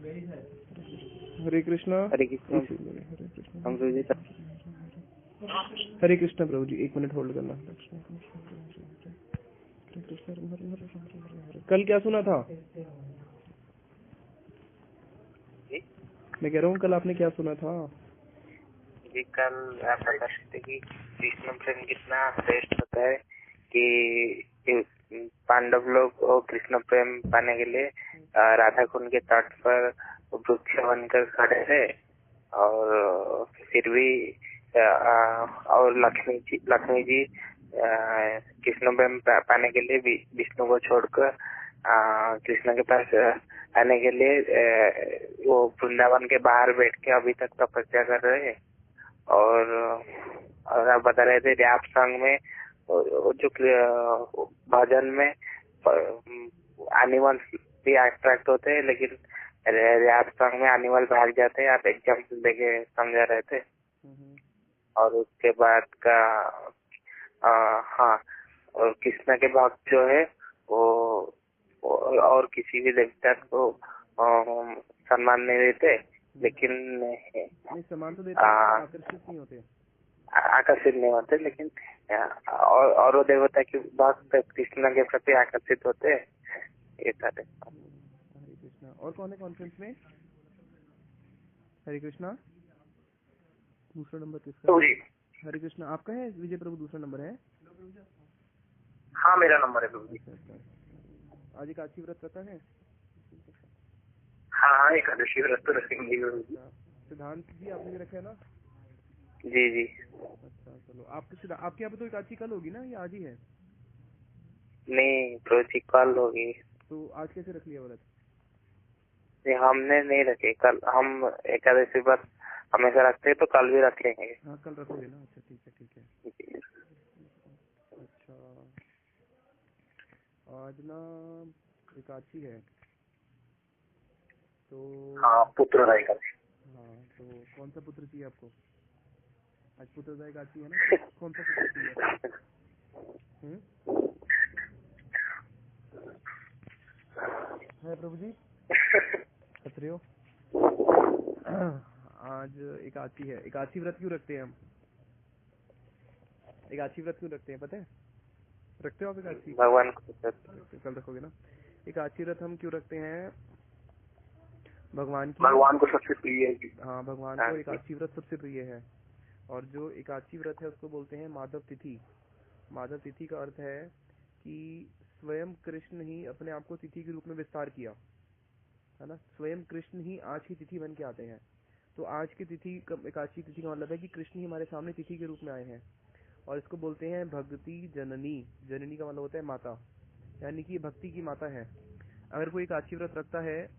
हरे कृष्णा। हरे कृष्ण। हरे कृष्णा। हम गुरु जी हरे कृष्णा प्रभु जी, 1 minute hold करना। कल क्या सुना था? मैं कह रहा हूँ कल आपने क्या सुना था? जी, कल आप बता सकते कि कृष्ण प्रेम कितना श्रेष्ठ होता है कि पांडव लोग कृष्ण प्रेम पाने के लिए राधा कुंड के तट पर वृक्ष बनकर खड़े थे और फिर भी और लक्ष्मी जी कृष्ण प्रेम पाने के लिए विष्णु को छोड़कर कृष्ण के पास आने के लिए वो वृंदावन के बाहर बैठ के अभी तक तपस्या कर रहे हैं। और आप बता रहे थे रैप सॉन्ग में जो भजन में एनिमल भी अट्रैक्ट होते हैं, लेकिन रैप सॉन्ग में एनिमल भाग जाते हैं। आप एग्जाम्पल देके समझा रहे थे। और उसके बाद का हाँ, और कृष्ण के भक्त जो है वो और किसी भी देवता को सम्मान नहीं देते, लेकिन सम्मान तो देते हैं, आकर्षित नहीं होते। आकर्षित नहीं होते, लेकिन और वो देवता के भक्त कृष्ण के प्रति आकर्षित होते हैं। ये सारे। हरे कृष्णा। और कौन है कॉन्फ्रेंस में? हरे कृष्णा। दूसरा नंबर किसका? हरे कृष्णा आपका है विजय प्रभु? दूसरा नंबर है? हाँ, मेरा नंबर है प्रभु जी। आज एकादशी व्रत करता है? हाँ, एकादशी व्रत तो रखेंगे। सिद्धांत जी आपने भी रखा है ना? जी जी। अच्छा, चलो आपके यहाँ पे तो एकादशी कल होगी ना, या आज ही है? नहीं प्रभु जी, कल होगी। तो आज कैसे रख लिया व्रत? हमने नहीं रखे। कल हम एकादशी व्रत हमेशा रखते हैं, तो कल भी रख लेंगे। हाँ, कल रखोगे ना? अच्छा, ठीक है ठीक है। अच्छा, आज ना एकादशी है तो हाँ, पुत्र एकादशी। हाँ, तो कौन सा पुत्र चाहिए आपको? आज पुत्र एकादशी है ना, कौन सा पुत्र चाहिए? है प्रभु जी? हंस रहे हो? आज एकादशी है। एकादशी व्रत क्यों रखते हैं हम? एकादशी व्रत क्यों रखते हैं पता है? रखते हो आप एकादशी? भगवान को कल रखोगे ना? एकादशी व्रत हम क्यों रखते हैं? भगवान को सबसे प्रिय है। हाँ, भगवान को एकादशी व्रत सबसे प्रिय है। और जो एकादशी व्रत है उसको बोलते हैं माधव तिथि। माधव तिथि का अर्थ है कि स्वयं कृष्ण ही अपने आप को तिथि के रूप में विस्तार किया, है ना। स्वयं कृष्ण ही आज की तिथि बन के आते हैं। तो आज की तिथि, एकादशी तिथि का मतलब है कि कृष्ण ही हमारे सामने तिथि के रूप में आए हैं। और इसको बोलते हैं भक्ति जननी। जननी का मतलब होता है माता, यानी कि भक्ति की माता है। अगर कोई एकादशी व्रत रखता है,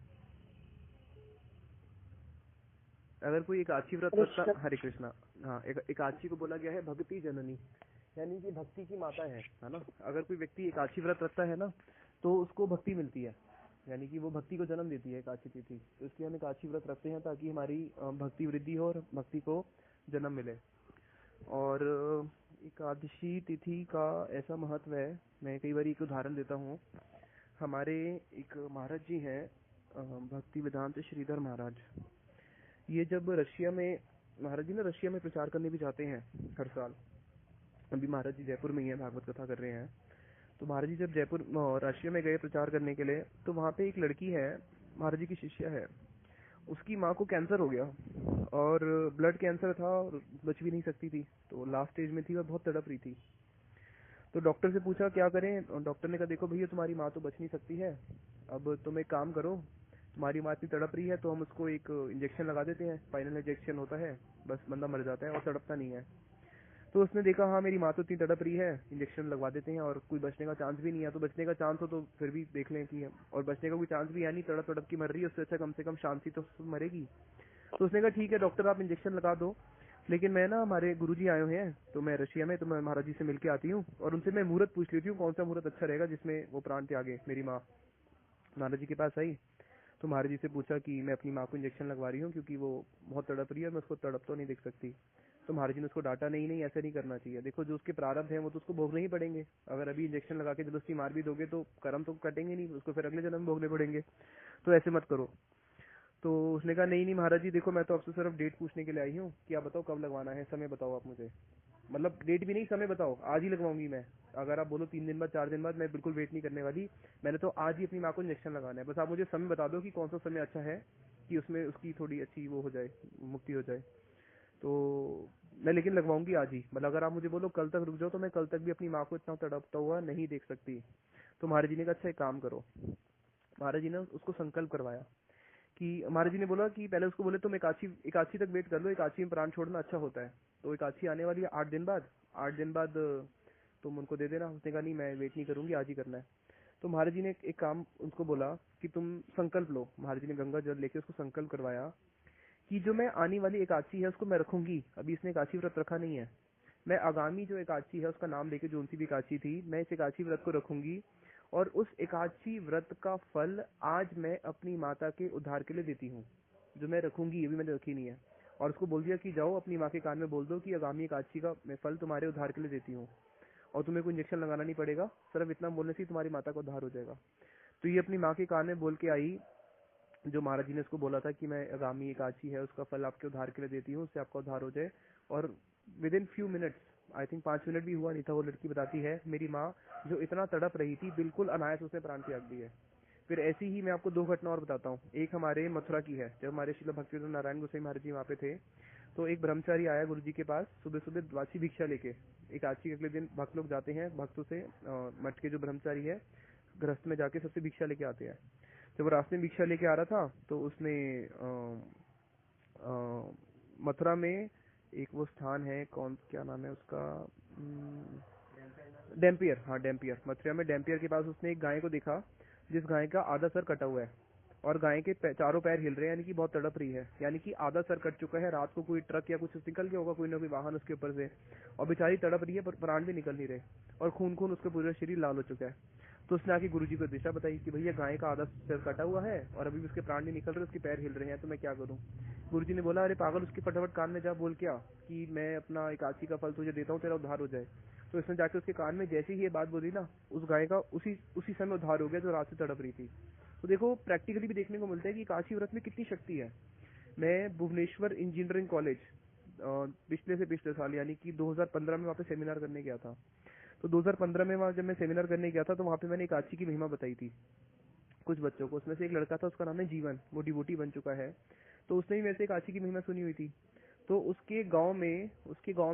हरे कृष्णा। हाँ, एकादशी को बोला गया है भक्ति जननी, यानी कि भक्ति की माता है ना। अगर कोई व्यक्ति एकादशी व्रत रखता है ना, तो उसको भक्ति मिलती है, यानी कि वो भक्ति को जन्म देती है एकादशी तिथि। तो इसलिए हम एकादशी व्रत रखते हैं ताकि हमारी भक्ति वृद्धि हो और भक्ति को जन्म मिले। और एकादशी तिथि का ऐसा महत्व है, मैं कई बार एक उदाहरण देता हूँ। हमारे एक महाराज जी हैं, भक्ति वेदांत श्रीधर महाराज। ये जब रशिया में, महाराज जी ना रशिया में प्रचार करने भी जाते हैं हर साल। अभी महाराज जी जयपुर में ही है, भागवत कथा कर रहे हैं। तो महाराज जी जब जयपुर रशिया में गए प्रचार करने के लिए, तो वहाँ पे एक लड़की है, महाराज जी की शिष्या है। उसकी माँ को कैंसर हो गया और ब्लड कैंसर था और बच भी नहीं सकती थी, तो लास्ट स्टेज में थी और बहुत तड़प रही थी। तो डॉक्टर से पूछा क्या करें, और डॉक्टर ने कहा देखो भैया, तुम्हारी माँ तो बच नहीं सकती है, अब तुम एक काम करो, तुम्हारी माँ इतनी तड़प रही है तो हम उसको एक इंजेक्शन लगा देते हैं। फाइनल इंजेक्शन होता है, बस बंदा मर जाता है और तड़पता नहीं है। तो उसने देखा हाँ मेरी माँ तो इतनी तड़प रही है, इंजेक्शन लगवा देते हैं और कोई बचने का चांस भी नहीं है। तो बचने का चांस हो तो फिर भी देख लें कि, और बचने का कोई चांस भी है नहीं, तड़प तड़प की मर रही है, उससे अच्छा कम से कम शांति तो मरेगी। तो उसने कहा ठीक है डॉक्टर, आप इंजेक्शन लगा दो, लेकिन मैं ना, हमारे गुरुजी आए हुए हैं तो मैं रशिया में, तो मैं महाराज जी से मिलके आती हूँ और उनसे मैं मुहूर्त पूछ लेती हूँ कौन सा मुहूर्त अच्छा रहेगा जिसमें वो प्राण त्यागे। मेरी माँ महाराज जी के पास आई तो महाराज जी से पूछा कि मैं अपनी माँ को इंजेक्शन लगवा रही हूँ क्योंकि वो बहुत तड़प रही है, मैं उसको तड़प तो नहीं देख सकती। तो महाराज जी ने उसको डांटा, नहीं ऐसा नहीं करना चाहिए, देखो जो उसके प्रारब्ध है वो तो उसको भोगने ही पड़ेंगे। अगर अभी इंजेक्शन लगा के जबरदस्ती मार भी दोगे तो कर्म तो कटेंगे नहीं, उसको फिर अगले जन्म में भोगने पड़ेंगे, तो ऐसे मत करो। तो उसने कहा नहीं नहीं महाराज जी देखो मैं तो आपसे सिर्फ डेट पूछने के लिए आई हूँ कि आप बताओ कब लगवाना है, समय बताओ आप मुझे। मतलब डेट भी नहीं, समय बताओ, आज ही लगवाऊंगी मैं। अगर आप बोलो 3 दिन बाद 4 दिन बाद, मैं बिल्कुल वेट नहीं करने वाली, मैंने तो आज ही अपनी माँ को इंजेक्शन लगाना है, बस आप मुझे समय बता दो कि कौन सा समय अच्छा है कि उसमें उसकी थोड़ी अच्छी वो हो जाए, मुक्ति हो जाए। तो मैं लेकिन लगवाऊंगी आज ही, मतलब अगर आप मुझे बोलो कल तक रुक जाओ तो मैं कल तक भी अपनी माँ को इतना तड़पता हुआ नहीं देख सकती। तो महाराज जी ने कहा अच्छा एक काम करो। महाराज जी ने उसको संकल्प करवाया कि महाराज जी ने बोला कि पहले उसको बोले तुम एकादशी तक वेट कर लो, एकादशी में प्राण छोड़ना अच्छा होता है। तो एकादशी आने वाली है 8 दिन बाद, 8 दिन बाद तुम उनको दे देना। उसने कहा नहीं मैं वेट नहीं करूंगी, आज ही करना है। तो महाराज जी ने एक काम उनको बोला कि तुम संकल्प लो। महाराज जी ने गंगा जल लेके उसको संकल्प करवाया कि जो मैं आने वाली एकादशी है उसको मैं रखूंगी। अभी इसने एकादशी व्रत रखा नहीं है, मैं आगामी जो एकादशी है उसका नाम लेके, जो सी भी एकादशी थी, मैं इस एकादशी व्रत को रखूंगी और उस एकादशी व्रत का फल आज मैं अपनी माता के उद्धार के लिए देती हूँ। जो मैं रखूंगी, अभी मैंने रखी नहीं है। और उसको बोल दिया कि जाओ अपनी माँ के कान में बोल दो कि आगामी एकादशी का मैं फल तुम्हारे उद्धार के लिए देती हूँ और तुम्हें कोई इंजेक्शन लगाना नहीं पड़ेगा, सिर्फ इतना बोलने से ही तुम्हारी माता का उद्धार हो जाएगा। तो ये अपनी माँ के कान में बोल के आई, जो महाराज जी ने उसको बोला था कि मैं आगामी एकादशी है उसका फल आपके उद्धार के लिए देती हूँ, उससे आपका उद्धार हो जाए। और with in few minutes, I think 5 minute भी हुआ नहीं था, वो लड़की बताती है मेरी माँ जो इतना तड़प रही थी बिल्कुल अनायास उसने प्राण त्याग दिए। फिर ऐसी ही मैं आपको 2 घटना और बताता हूँ। एक हमारे मथुरा की है, जब हमारे श्रील भक्तिवेदांत नारायण गोसाई महाराज जी वहाँ पे थे, तो एक ब्रह्मचारी आया गुरु जी के पास सुबह सुबह द्वादशी भिक्षा लेके। एकादशी के अगले दिन भक्त लोग जाते हैं, भक्तों से मठ के जो ब्रह्मचारी है गृहस्थ में जाके सबसे भिक्षा लेके आते हैं। जब वो रास्ते में भिक्षा लेके आ रहा था तो उसने मथुरा में एक वो स्थान है, कौन क्या नाम है उसका, डैम्पियर, हाँ डैम्पियर, मथुरा में डैम्पियर के पास उसने एक गाय को देखा जिस गाय का आधा सर कटा हुआ है और गाय के चारों पैर हिल रहे हैं, यानी कि बहुत तड़प रही है, यानी कि आधा सर कट चुका है। रात को कोई ट्रक या कुछ निकल गया होगा, कोई ना कोई वाहन उसके ऊपर से, और बेचारी तड़प रही है पर प्राण भी निकल नहीं रहे और खून खून उसका पूरा शरीर लाल हो चुका है। तो उसने आके गुरुजी को दिशा बताई कि भैया गाय का आधा सर कटा हुआ है और अभी भी उसके प्राण नहीं निकल रहे, उसके पैर हिल रहे हैं, तो मैं क्या करूँ। गुरुजी ने बोला अरे पागल, उसके फटाफट कान में जा बोल क्या कि मैं अपना एकादशी का फल तुझे देता हूँ, तेरा उद्धार हो जाए। तो इसने जाके उसके कान में जैसे ही ये बात बोली ना, उस गाय का उसी समय उद्धार हो गया जो रात से तड़प रही थी। तो देखो प्रैक्टिकली भी देखने को मिलता है कि काशी व्रत में कितनी शक्ति है। मैं भुवनेश्वर इंजीनियरिंग कॉलेज पिछले साल यानी कि 2015 में वहाँ पे सेमिनार करने गया था। तो 2015 में वहाँ जब मैं सेमिनार करने गया था तो वहाँ पे मैंने एकादशी की महिमा बताई थी कुछ बच्चों को। उसमें से एक लड़का था, उसका नाम है जीवन, वो डिवोटी बन चुका है। तो उसने भी मेरे से एकादशी की महिमा सुनी हुई थी। तो उसके गांव में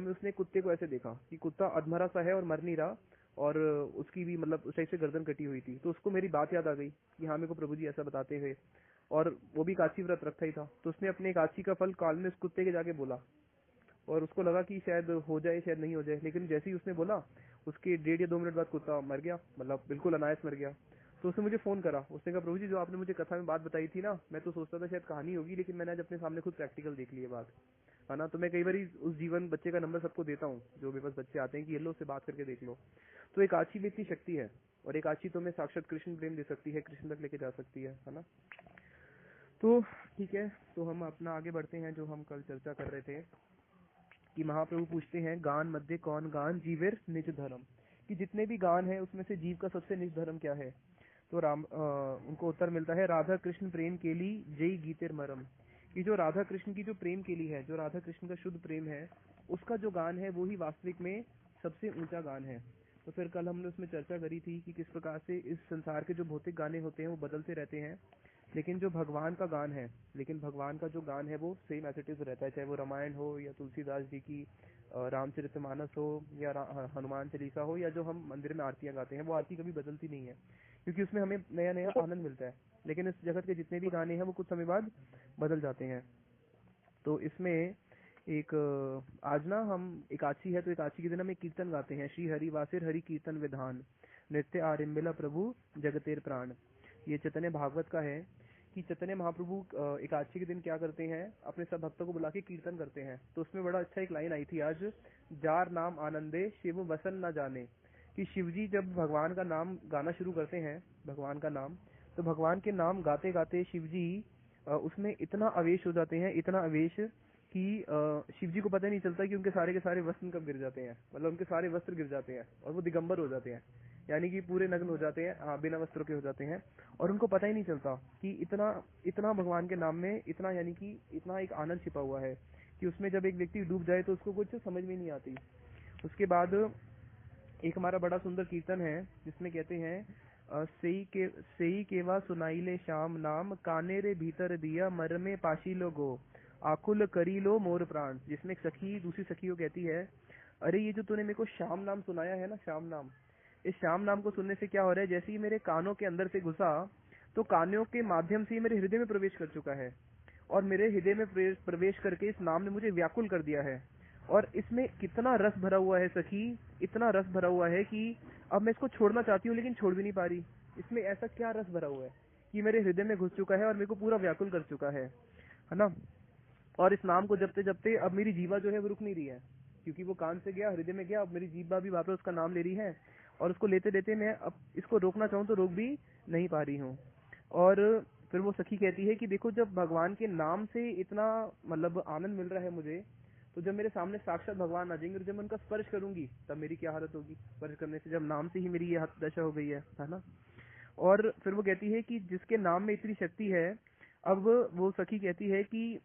उसने कुत्ते को ऐसे देखा कि कुत्ता अधमरा सा है और मर नहीं रहा, और उसकी भी मतलब उस टाइप से गर्दन कटी हुई थी। तो उसको मेरी बात याद आ गई कि हाँ मेरे को प्रभु जी ऐसा बताते हुए, और वो भी एकादशी व्रत रखता ही था। तो उसने अपने एकादशी का फल काल में उस कुत्ते के जाके बोला और उसको लगा कि शायद हो जाए शायद नहीं हो जाए, लेकिन जैसे ही उसने बोला उसके 1.5 या 2 मिनट बाद कुत्ता मर गया, मतलब बिल्कुल अनायास मर गया। तो उसने मुझे फोन करा, उसने कहा प्रभु जी जो आपने मुझे कथा में बात बताई थी ना, मैं तो सोचता था शायद कहानी होगी, लेकिन मैंने आज अपने सामने खुद प्रैक्टिकल देख ली है बात, है ना। तो मैं कई बार उस जीवन बच्चे का नंबर सबको देता हूँ, जो मेरे पास बच्चे आते हैं कि ये लो, उससे बात करके देख लो। तो एकादशी में इतनी शक्ति है, और एकादशी तो मैं साक्षात कृष्ण प्रेम दे सकती है, कृष्ण तक लेके जा सकती है ना। तो ठीक है, तो हम अपना आगे बढ़ते हैं। जो हम कल चर्चा कर रहे थे कि महाप्रभु पूछते हैं गान मध्य कौन गान जीवेर निज धर्म, कि जितने भी गान है उसमें से जीव का सबसे निज धर्म क्या है। तो उनको उत्तर मिलता है राधा कृष्ण प्रेम केली जय गीतेर मरम, कि जो राधा कृष्ण की जो प्रेम केली है, जो राधा कृष्ण का शुद्ध प्रेम है, उसका जो गान है वो ही वास्तविक में सबसे ऊंचा गान है। तो फिर कल हमने उसमें चर्चा करी थी कि किस प्रकार से इस संसार के जो भौतिक गाने होते हैं वो बदलते रहते हैं, लेकिन जो भगवान का गान है, लेकिन भगवान का जो गान है वो सेम एज इट इज रहता है, चाहे वो रामायण हो या तुलसीदास जी की रामचरितमानस हो या हनुमान चालीसा हो, या जो हम मंदिर में आरतियां गाते हैं, वो आरती कभी बदलती नहीं है, क्योंकि उसमें हमें नया नया आनंद मिलता है। लेकिन इस जगत के जितने भी गाने हैं वो कुछ समय बाद बदल जाते हैं। तो इसमें एक आज ना हम एकादशी है, तो एकादशी के दिन हम एक कीर्तन गाते हैं, श्री हरि वासिर हरि कीर्तन विधान नृत्य आरिम्बिला प्रभु जगतेर प्राण। ये चैतन्य भागवत का है कि चैतन्य महाप्रभु एकादशी के दिन क्या करते हैं, अपने सब भक्तों को बुला के कीर्तन करते हैं। तो उसमें बड़ा अच्छा एक लाइन आई थी आज, जार नाम आनंदे शिव वसन न जाने, कि शिवजी जब भगवान का नाम गाना शुरू करते हैं, भगवान का नाम, तो भगवान के नाम गाते गाते शिवजी उसमें इतना आवेश हो जाते हैं, इतना आवेश कि शिवजी को पता नहीं चलता कि उनके सारे के सारे वस्त्र कब गिर जाते हैं, मतलब उनके सारे वस्त्र गिर जाते हैं और वो दिगंबर हो जाते हैं। यानी कि पूरे नग्न हो जाते हैं, हाँ बिना वस्त्रों के हो जाते हैं, और उनको पता ही नहीं चलता कि इतना इतना भगवान के नाम में इतना, यानी कि इतना एक आनंद छिपा हुआ है कि उसमें जब एक व्यक्ति डूब जाए तो उसको कुछ समझ में नहीं आती। उसके बाद एक हमारा बड़ा सुंदर कीर्तन है जिसमें कहते हैं सेई केवा सुनाई ले श्याम नाम, काने रे भीतर दिया मर में पाशी लो गो, आकुल करी लो मोर प्राण। जिसमें एक सखी दूसरी सखी को कहती है, अरे ये जो तूने मेरे को श्याम नाम सुनाया है ना, श्याम नाम, इस श्याम नाम को सुनने से क्या हो रहा है, जैसे ही मेरे कानों के अंदर से घुसा तो कानों के माध्यम से ही मेरे हृदय में प्रवेश कर चुका है, और मेरे हृदय में प्रवेश करके इस नाम ने मुझे व्याकुल कर दिया है। और इसमें कितना रस भरा हुआ है सखी, इतना रस भरा हुआ है कि अब मैं इसको छोड़ना चाहती हूँ लेकिन छोड़ भी नहीं पा रही। इसमें ऐसा क्या रस भरा हुआ है कि मेरे हृदय में घुस चुका है और मेरे को पूरा व्याकुल कर चुका है ना। और इस नाम को जपते जपते अब मेरी जीवा जो है वो रुक नहीं रही है, क्योंकि वो कान से गया, हृदय में गया, अब मेरी जीवा भी वापस उसका नाम ले रही है, और उसको लेते लेते मैं अब इसको रोकना चाहूँ तो रोक भी नहीं पा रही हूँ। और फिर वो सखी कहती है कि देखो, जब भगवान के नाम से इतना मतलब आनंद मिल रहा है मुझे, तो जब मेरे सामने साक्षात भगवान आ जाएंगे और जब मैं उनका स्पर्श करूंगी तब मेरी क्या हालत होगी। स्पर्श करने से जब नाम से ही मेरी ये दशा हो गई है ना। और फिर वो कहती है कि जिसके नाम में इतनी शक्ति है, अब वो सखी कहती है कि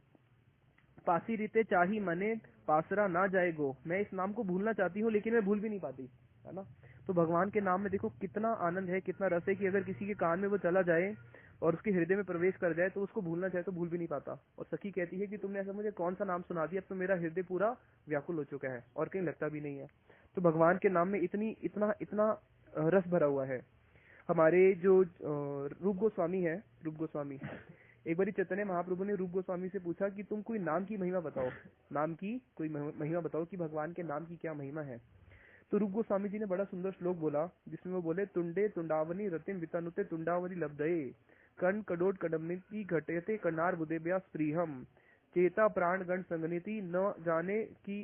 पासी रीते चाही मने पासरा ना जाए गो, मैं इस नाम को भूलना चाहती हूँ लेकिन मैं भूल भी नहीं पाती, है ना। तो भगवान के नाम में देखो कितना आनंद है, कितना रस है कि अगर किसी के कान में वो चला जाए और उसके हृदय में प्रवेश कर जाए तो उसको भूलना चाहे तो भूल भी नहीं पाता। और सखी कहती है कि तुमने ऐसा मुझे कौन सा नाम सुना दिया, अब तो मेरा हृदय पूरा व्याकुल हो चुका है और कहीं लगता भी नहीं है। तो भगवान के नाम में इतना इतना रस भरा हुआ है। हमारे जो रूप गोस्वामी है, रूप गोस्वामी, एक बार चैतन्य महाप्रभु ने रूप गोस्वामी से पूछा कि तुम कोई नाम की महिमा बताओ, नाम की कोई महिमा बताओ कि भगवान के नाम की क्या महिमा है। तो रूप गोस्वामी जी ने बड़ा सुंदर श्लोक बोला जिसमें वो बोले, तुंडे तुंडावनी रतिम वितानुते तुंडावनी लब्धये, कर्ण कडोट कडमनीति घटेते कर्णार बुदेव्या स्त्रीहम, चेता प्राणगण संगनीति न जाने की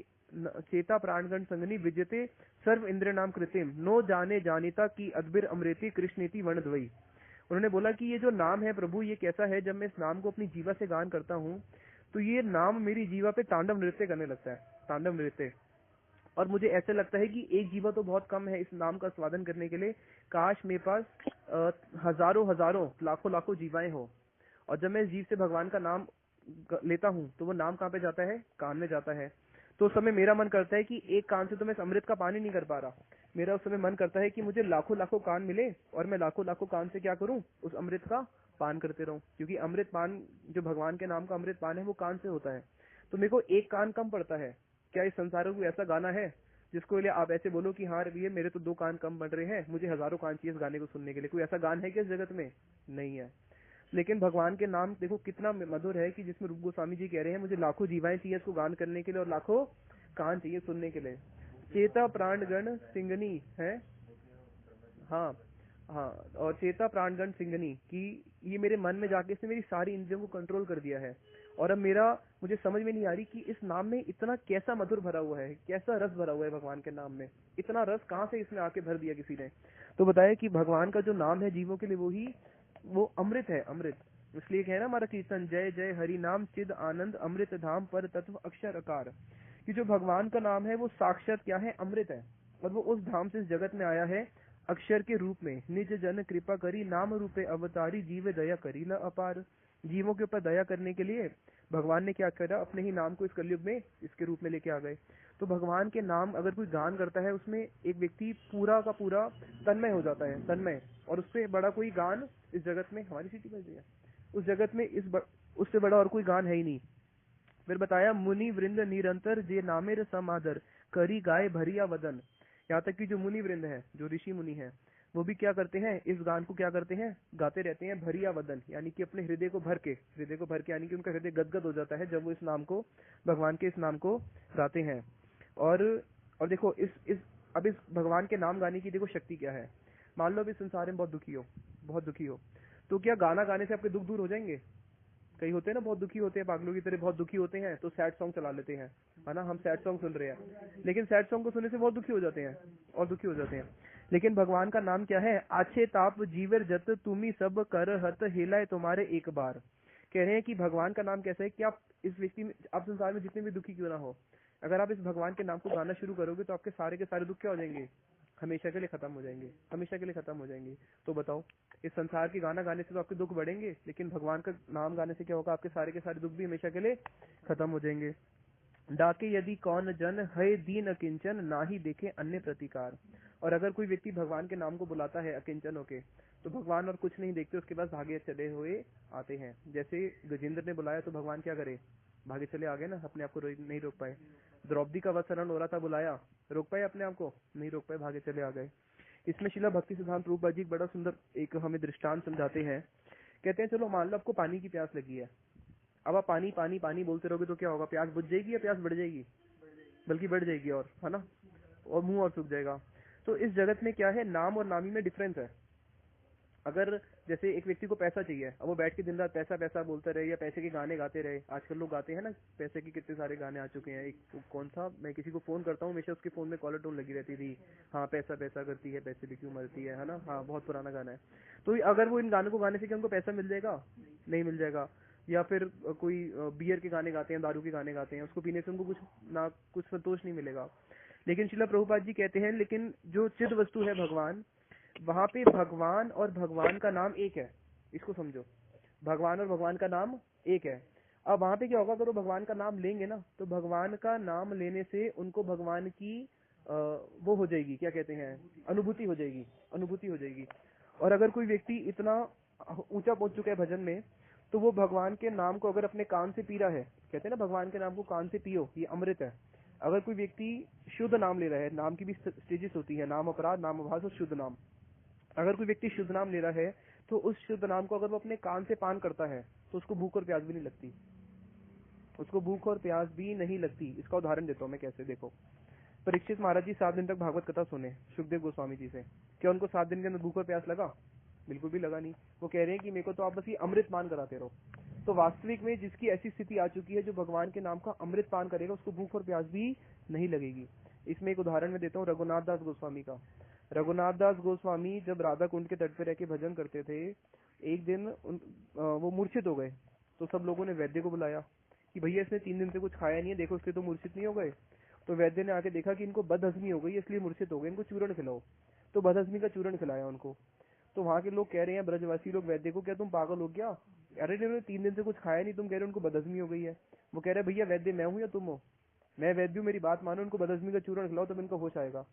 चेता प्राणगण संगनी विजयते सर्व इंद्र नाम कृतिम, नो जाने जानिता की अद्भिर अमृति कृष्णीति वर्णद्वयी। उन्होंने बोला कि ये जो नाम है प्रभु, ये कैसा है, जब मैं इस नाम को अपनी जीवा से गान करता हूँ तो ये नाम मेरी जीवा पे तांडव नृत्य करने लगता है, तांडव नृत्य। और मुझे ऐसे लगता है कि एक जीवा तो बहुत कम है इस नाम का स्वादन करने के लिए, काश मेरे पास हजारों हजारों लाखों लाखों जीवाएं हो। और जब मैं इस जीव से भगवान का नाम लेता हूँ तो वो नाम कहाँ पे जाता है, कान में जाता है। तो उस समय मेरा मन करता है कि एक कान से तो मैं इस अमृत का पान ही नहीं कर पा रहा, मेरा उस समय मन करता है कि मुझे लाखों लाखों कान मिले और मैं लाखों लाखों कान से क्या करूं, उस अमृत का पान करते रहूं। क्योंकि अमृत पान, जो भगवान के नाम का अमृत पान है, वो कान से होता है। तो मेरे को एक कान कम पड़ता है। क्या इस संसार में कोई ऐसा गाना है जिसको लिए आप ऐसे बोलो कि हाँ ये मेरे तो 2 कान कम पड़ रहे हैं, मुझे हजारों कान चाहिए इस गाने को सुनने के लिए? कोई ऐसा गान है क्या इस जगत में? नहीं है। लेकिन भगवान के नाम देखो कितना मधुर है कि जिसमें रूप गोस्वामी जी कह रहे हैं मुझे लाखों जीवाएं चाहिए इसको गान करने के लिए और लाखों कान चाहिए सुनने के लिए। चेता प्राणगण सिंगनी है, हाँ हाँ, और चेता प्राणगण सिंगनी की ये मेरे मन में जाके इसने मेरी सारी इंद्रियों को कंट्रोल कर दिया है। और अब मुझे समझ में नहीं आ रही कि इस नाम में इतना कैसा मधुर भरा हुआ है, कैसा रस भरा हुआ है भगवान के नाम में, इतना रस कहाँ से इसमें आके भर दिया किसी ने। तो बताया कि भगवान का जो नाम है जीवों के लिए वो अमृत है, अमृत। इसलिए कह ना हमारा कीर्तन, जय जय हरि नाम चिद आनंद अमृत धाम पर तत्व अक्षर आकार, कि जो भगवान का नाम है वो साक्षात क्या है, अमृत है। और वो उस धाम से इस जगत में आया है अक्षर के रूप में, निज जन कृपा करी नाम रूपे अवतारी, जीव दया करी न अपार। जीवों के ऊपर दया करने के लिए भगवान ने क्या करा, अपने ही नाम को इस कलयुग में इसके रूप में लेके आ गए। तो भगवान के नाम अगर कोई गान करता है उसमें एक व्यक्ति पूरा का पूरा तन्मय हो जाता है, तन्मय। और उससे बड़ा कोई गान इस जगत में, हमारी सिटी बज रही है, उस जगत में उससे बड़ा और कोई गान है ही नहीं। फिर बताया, मुनि वृंद निरंतर जे नामेर समादर, करी गाय भरिया वदन। यहाँ तक कि जो मुनि वृंद है, जो ऋषि मुनि है, वो भी क्या करते हैं, इस गान को क्या करते हैं, गाते रहते हैं भरिया वदन, यानी कि अपने हृदय को भर के यानी कि उनका हृदय गदगद हो जाता है जब वो इस नाम को, भगवान के इस नाम को गाते हैं। और देखो अब इस भगवान के नाम गाने की देखो शक्ति क्या है। मान लो अभी संसार में बहुत दुखी हो, तो क्या गाना गाने से आपके दुख दूर हो जाएंगे? कई होते हैं ना बहुत दुखी होते हैं, पागलों की तरह बहुत दुखी होते हैं, तो सैड सॉन्ग चला लेते हैं, है ना, हम सैड सॉन्ग सुन रहे हैं, लेकिन सैड सॉन्ग को सुनने से बहुत दुखी हो जाते हैं और दुखी हो जाते हैं। लेकिन भगवान का नाम क्या है, आछे ताप जीवर जत तुम्ही सब कर हत हिलाए तुम्हारे एक बार। कह रहे हैं कि भगवान का नाम कैसा है कि आप इस व्यक्ति में, आप संसार में जितने भी दुखी क्यों ना हो, अगर आप इस भगवान के नाम को गाना शुरू करोगे तो आपके सारे के सारे दुख क्या हो जाएंगे, हमेशा के लिए खत्म हो जाएंगे, हमेशा के लिए खत्म हो जाएंगे। तो बताओ, इस संसार की गाना गाने से तो आपके दुख बढ़ेंगे, लेकिन भगवान का नाम गाने से क्या होगा, आपके सारे के सारे दुख भी हमेशा के लिए खत्म हो जाएंगे। डाके यदि कौन जन है दीन अकिंचन, ना ही देखे अन्य प्रतिकार। और अगर कोई व्यक्ति भगवान के नाम को बुलाता है अकिंचन होके, तो भगवान और कुछ नहीं देखते, उसके पास भागे चले हुए आते हैं। जैसे गजेंद्र ने बुलाया तो भगवान क्या करे, भागे चले आ गए ना, अपने आप को नहीं रोक पाए। द्रौपदी का वत्सरण हो रहा था, बुलाया, रोक पाए अपने आप को, नहीं रोक पाए, भागे चले आ गए। इसमें शिला भक्ति सिद्धांत रूपा जी बड़ा सुंदर एक हमें दृष्टांत समझाते हैं। कहते हैं चलो मान लो आपको पानी की प्यास लगी है, अब आप पानी पानी पानी बोलते रहोगे तो क्या होगा, प्यास बुझ जाएगी या प्यास बढ़ जाएगी, बल्कि बढ़ जाएगी, और है ना, और मुंह और सूख जाएगा। तो इस जगत में क्या है, नाम और नामी में डिफरेंस है। अगर जैसे एक व्यक्ति को पैसा चाहिए, अब वो बैठ के दिन रात पैसा पैसा बोलते रहे या पैसे के गाने गाते रहे, आजकल लोग गाते हैं ना, पैसे के कितने सारे गाने आ चुके हैं। एक कौन सा, मैं किसी को फोन करता हूँ हमेशा उसके फोन में कॉलर टोन लगी रहती थी, हाँ पैसा पैसा करती है, पैसे भी क्यों मरती है ना, हाँ बहुत पुराना गाना है। तो अगर वो इन गानों को गाने से क्या उनको पैसा मिल जाएगा, नहीं मिल जाएगा। या फिर कोई बियर के गाने गाते हैं, दारू के गाने गाते हैं, उसको पीने से उनको कुछ संतोष नहीं मिलेगा। लेकिन श्रीला प्रभुपाद जी कहते हैं, लेकिन जो चिद वस्तु है भगवान, वहां पे भगवान और भगवान का नाम एक है, इसको समझो, भगवान और भगवान का नाम एक है। अब वहां पे क्या होगा, अगर वो भगवान का नाम लेंगे ना, तो भगवान का नाम लेने से उनको भगवान की वो हो जाएगी, क्या कहते हैं, अनुभूति हो जाएगी, अनुभूति हो जाएगी। और अगर कोई व्यक्ति इतना ऊंचा पहुंच चुका है भजन में, तो वो भगवान के नाम को अगर अपने कान से पी रहा है, कहते हैं ना भगवान के नाम को कान से पियो, ये अमृत है। अगर कोई व्यक्ति शुद्ध नाम ले रहा है, नाम की भी स्टेजेस होती है, नाम अपराध, नाम अभास और शुद्ध नाम। अगर कोई व्यक्ति शुद्ध नाम ले रहा है, तो उस शुद्ध नाम को अगर वो अपने कान से पान करता है, तो उसको भूख और प्यास भी नहीं लगती, उसको भूख और प्यास भी नहीं लगती। इसका उदाहरण देता हूँ मैं कैसे, देखो, परीक्षित महाराज जी 7 दिन तक भागवत कथा सुने सुखदेव गोस्वामी जी से, क्या उनको 7 दिन के अंदर भूख और प्यास लगा, बिल्कुल भी लगा नहीं। वो कह रहे हैं कि मेरे को तो आप बस ये अमृत पान कराते रहो। तो वास्तविक में जिसकी ऐसी स्थिति आ चुकी है, जो भगवान के नाम का अमृत पान करेगा, उसको भूख और प्यास भी नहीं लगेगी। इसमें एक उदाहरण मैं देता हूँ रघुनाथ दास गोस्वामी का। रघुनाथ दास गोस्वामी जब राधा कुंड के तट पे रह के भजन करते थे, एक दिन वो मूर्छित हो गए। तो सब लोगों ने वैद्य को बुलाया कि भैया इसने 3 दिन से कुछ खाया नहीं है, देखो इसके तो मूर्छित नहीं हो गए। तो वैद्य ने आके देखा कि इनको बदहजमी हो गई, इसलिए मूर्छित हो गए, इनको चूर्ण खिलाओ। तो बदहजमी का चूर्ण खिलाया उनको। तो वहाँ के लोग कह रहे हैं, ब्रजवासी लोग वैद्य को, क्या तुम पागल हो क्या, अरे इन्होंने 3 दिन से कुछ खाया नहीं, तुम कह रहे हो उनको बदहजमी हो गई है। वो कह रहे भैया वैद्य मैं हूँ या तुम हो, मैं वैद्य हूँ, मेरी बात मानो, उनको बदहजमी का चूर्ण खिलाओ तब इनको होश आएगा।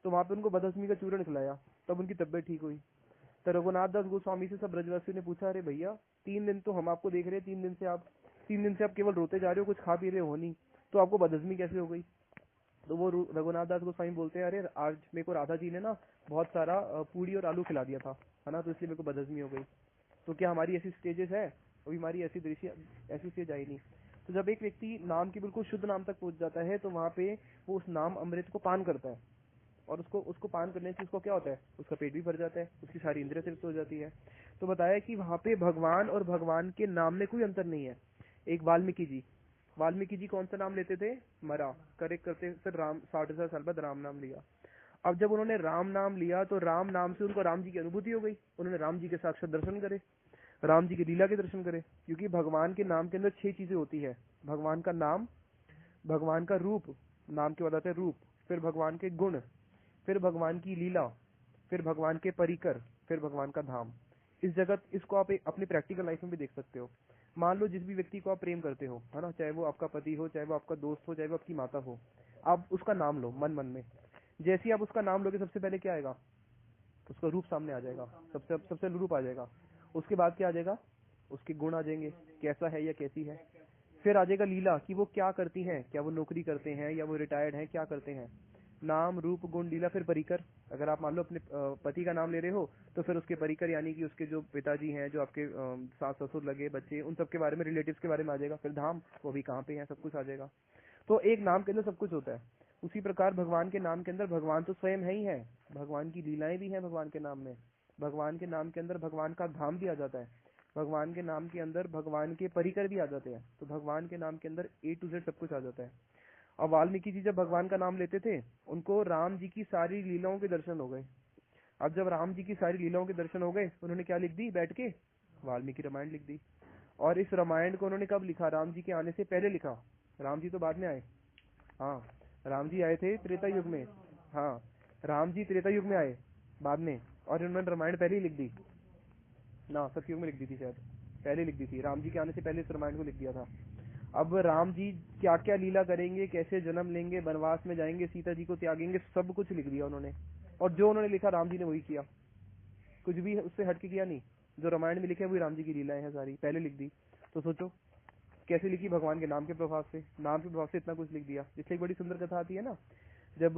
तो वहाँ पे उनको बदहजमी का चूर्ण खिलाया, तब उनकी तबियत ठीक हुई। तो रघुनाथ दास गोस्वामी से सब ब्रजवासियों ने पूछा, अरे भैया 3 दिन तो हम आपको देख रहे हैं, 3 दिन से आप केवल रोते जा रहे हो, कुछ खा पी रहे हो नहीं, तो आपको बदहजमी कैसे हो गई। तो वो रघुनाथ दास गोस्वामी बोलते हैं, अरे आज मेरे को राधा जी ने ना बहुत सारा पूड़ी और आलू खिला दिया था, है ना, तो इसलिए मेरे को बदहजमी हो गई। तो क्या हमारी ऐसी स्टेजेस है, अभी हमारी ऐसी दृश्य ऐसी स्टेज आई नहीं। तो जब एक व्यक्ति नाम की बिल्कुल शुद्ध नाम तक पहुंच जाता है, तो वहाँ पे वो उस नाम अमृत को पान करता है, और उसको पान करने से उसको क्या होता है, उसका पेट भी भर जाता है, उसकी सारी इंद्रियां तृप्त हो जाती है। तो बताया कि वहाँ पे भगवान और भगवान के नाम में कोई अंतर नहीं है। एक वाल्मीकि जी कौन सा नाम लेते थे, मरा करेक्ट करते फिर राम, 60,000 साल बाद राम नाम लिया। अब जब उन्होंने राम नाम लिया, तो राम नाम से उनको राम जी की अनुभूति हो गई, उन्होंने राम जी के साक्षात दर्शन करे, राम जी की लीला के दर्शन करे। क्योंकि भगवान के नाम के अंदर 6 चीजें होती है, भगवान का नाम, भगवान का रूप, नाम के बाद आता है रूप, फिर भगवान के गुण, फिर भगवान की लीला, फिर भगवान के परिकर, फिर भगवान का धाम। इस जगत, इसको आप अपनी प्रैक्टिकल लाइफ में भी देख सकते हो। मान लो जिस भी व्यक्ति को आप प्रेम करते हो, है ना, चाहे वो आपका पति हो, चाहे वो आपका दोस्त हो, चाहे वो आपकी माता हो, आप उसका नाम लो मन मन में। जैसे ही आप उसका नाम लोगे, सबसे पहले क्या आएगा, उसका रूप सामने आ जाएगा, सबसे रूप आ जाएगा। उसके बाद क्या आ जाएगा, उसके गुण आ जाएंगे, कैसा है या कैसी है। फिर आ जाएगा लीला, कि वो क्या करती हैं, क्या वो नौकरी करते हैं या वो रिटायर्ड हैं, क्या करते हैं। नाम रूप गुण लीला, फिर परिकर। अगर आप मान लो अपने पति का नाम ले रहे हो, तो फिर उसके परिकर, यानी कि उसके जो पिताजी हैं, जो आपके सास ससुर लगे, बच्चे, उन सब के बारे में, रिलेटिव्स के बारे में आ जाएगा। फिर धाम, वो भी कहाँ पे है, सब कुछ आ जाएगा। तो एक नाम के अंदर सब कुछ होता है। उसी प्रकार भगवान के नाम के अंदर भगवान तो स्वयं है ही है, भगवान की लीलाएं भी हैं भगवान के नाम में। भगवान के नाम के अंदर भगवान का धाम भी आ जाता है, भगवान के नाम के अंदर भगवान के परिकर भी आ जाते हैं। तो भगवान के नाम के अंदर A to Z सब कुछ आ जाता है। और वाल्मीकि जी जब भगवान का नाम लेते थे, उनको राम जी की सारी लीलाओं के दर्शन हो गए। अब जब राम जी की सारी लीलाओं के दर्शन हो गए, उन्होंने क्या लिख दी, बैठ के वाल्मीकि रामायण लिख दी। और इस रामायण को उन्होंने कब लिखा, राम जी के आने से पहले लिखा। राम जी तो बाद में आए, हाँ, राम जी आए थे त्रेता युग में, हाँ, राम जी त्रेता युग में आए बाद में, और इन्होंने रामायण पहले ही लिख दी ना, सतयुग में लिख दी थी शायद, पहले लिख दी थी, राम जी के आने से पहले इस रामायण को लिख दिया था। अब राम जी क्या क्या लीला करेंगे, कैसे जन्म लेंगे, वनवास में जाएंगे, सीता जी को त्यागेंगे, सब कुछ लिख दिया उन्होंने। और जो उन्होंने लिखा राम जी ने वही किया, कुछ भी उससे हटके किया नहीं। जो रामायण में लिखा है वही राम जी की लीलाएं हैं सारी, पहले लिख दी। तो सोचो कैसे लिखी, भगवान के नाम के प्रभाव से, नाम के प्रभाव से इतना कुछ लिख दिया। इसलिए एक बड़ी सुंदर कथा आती है ना, जब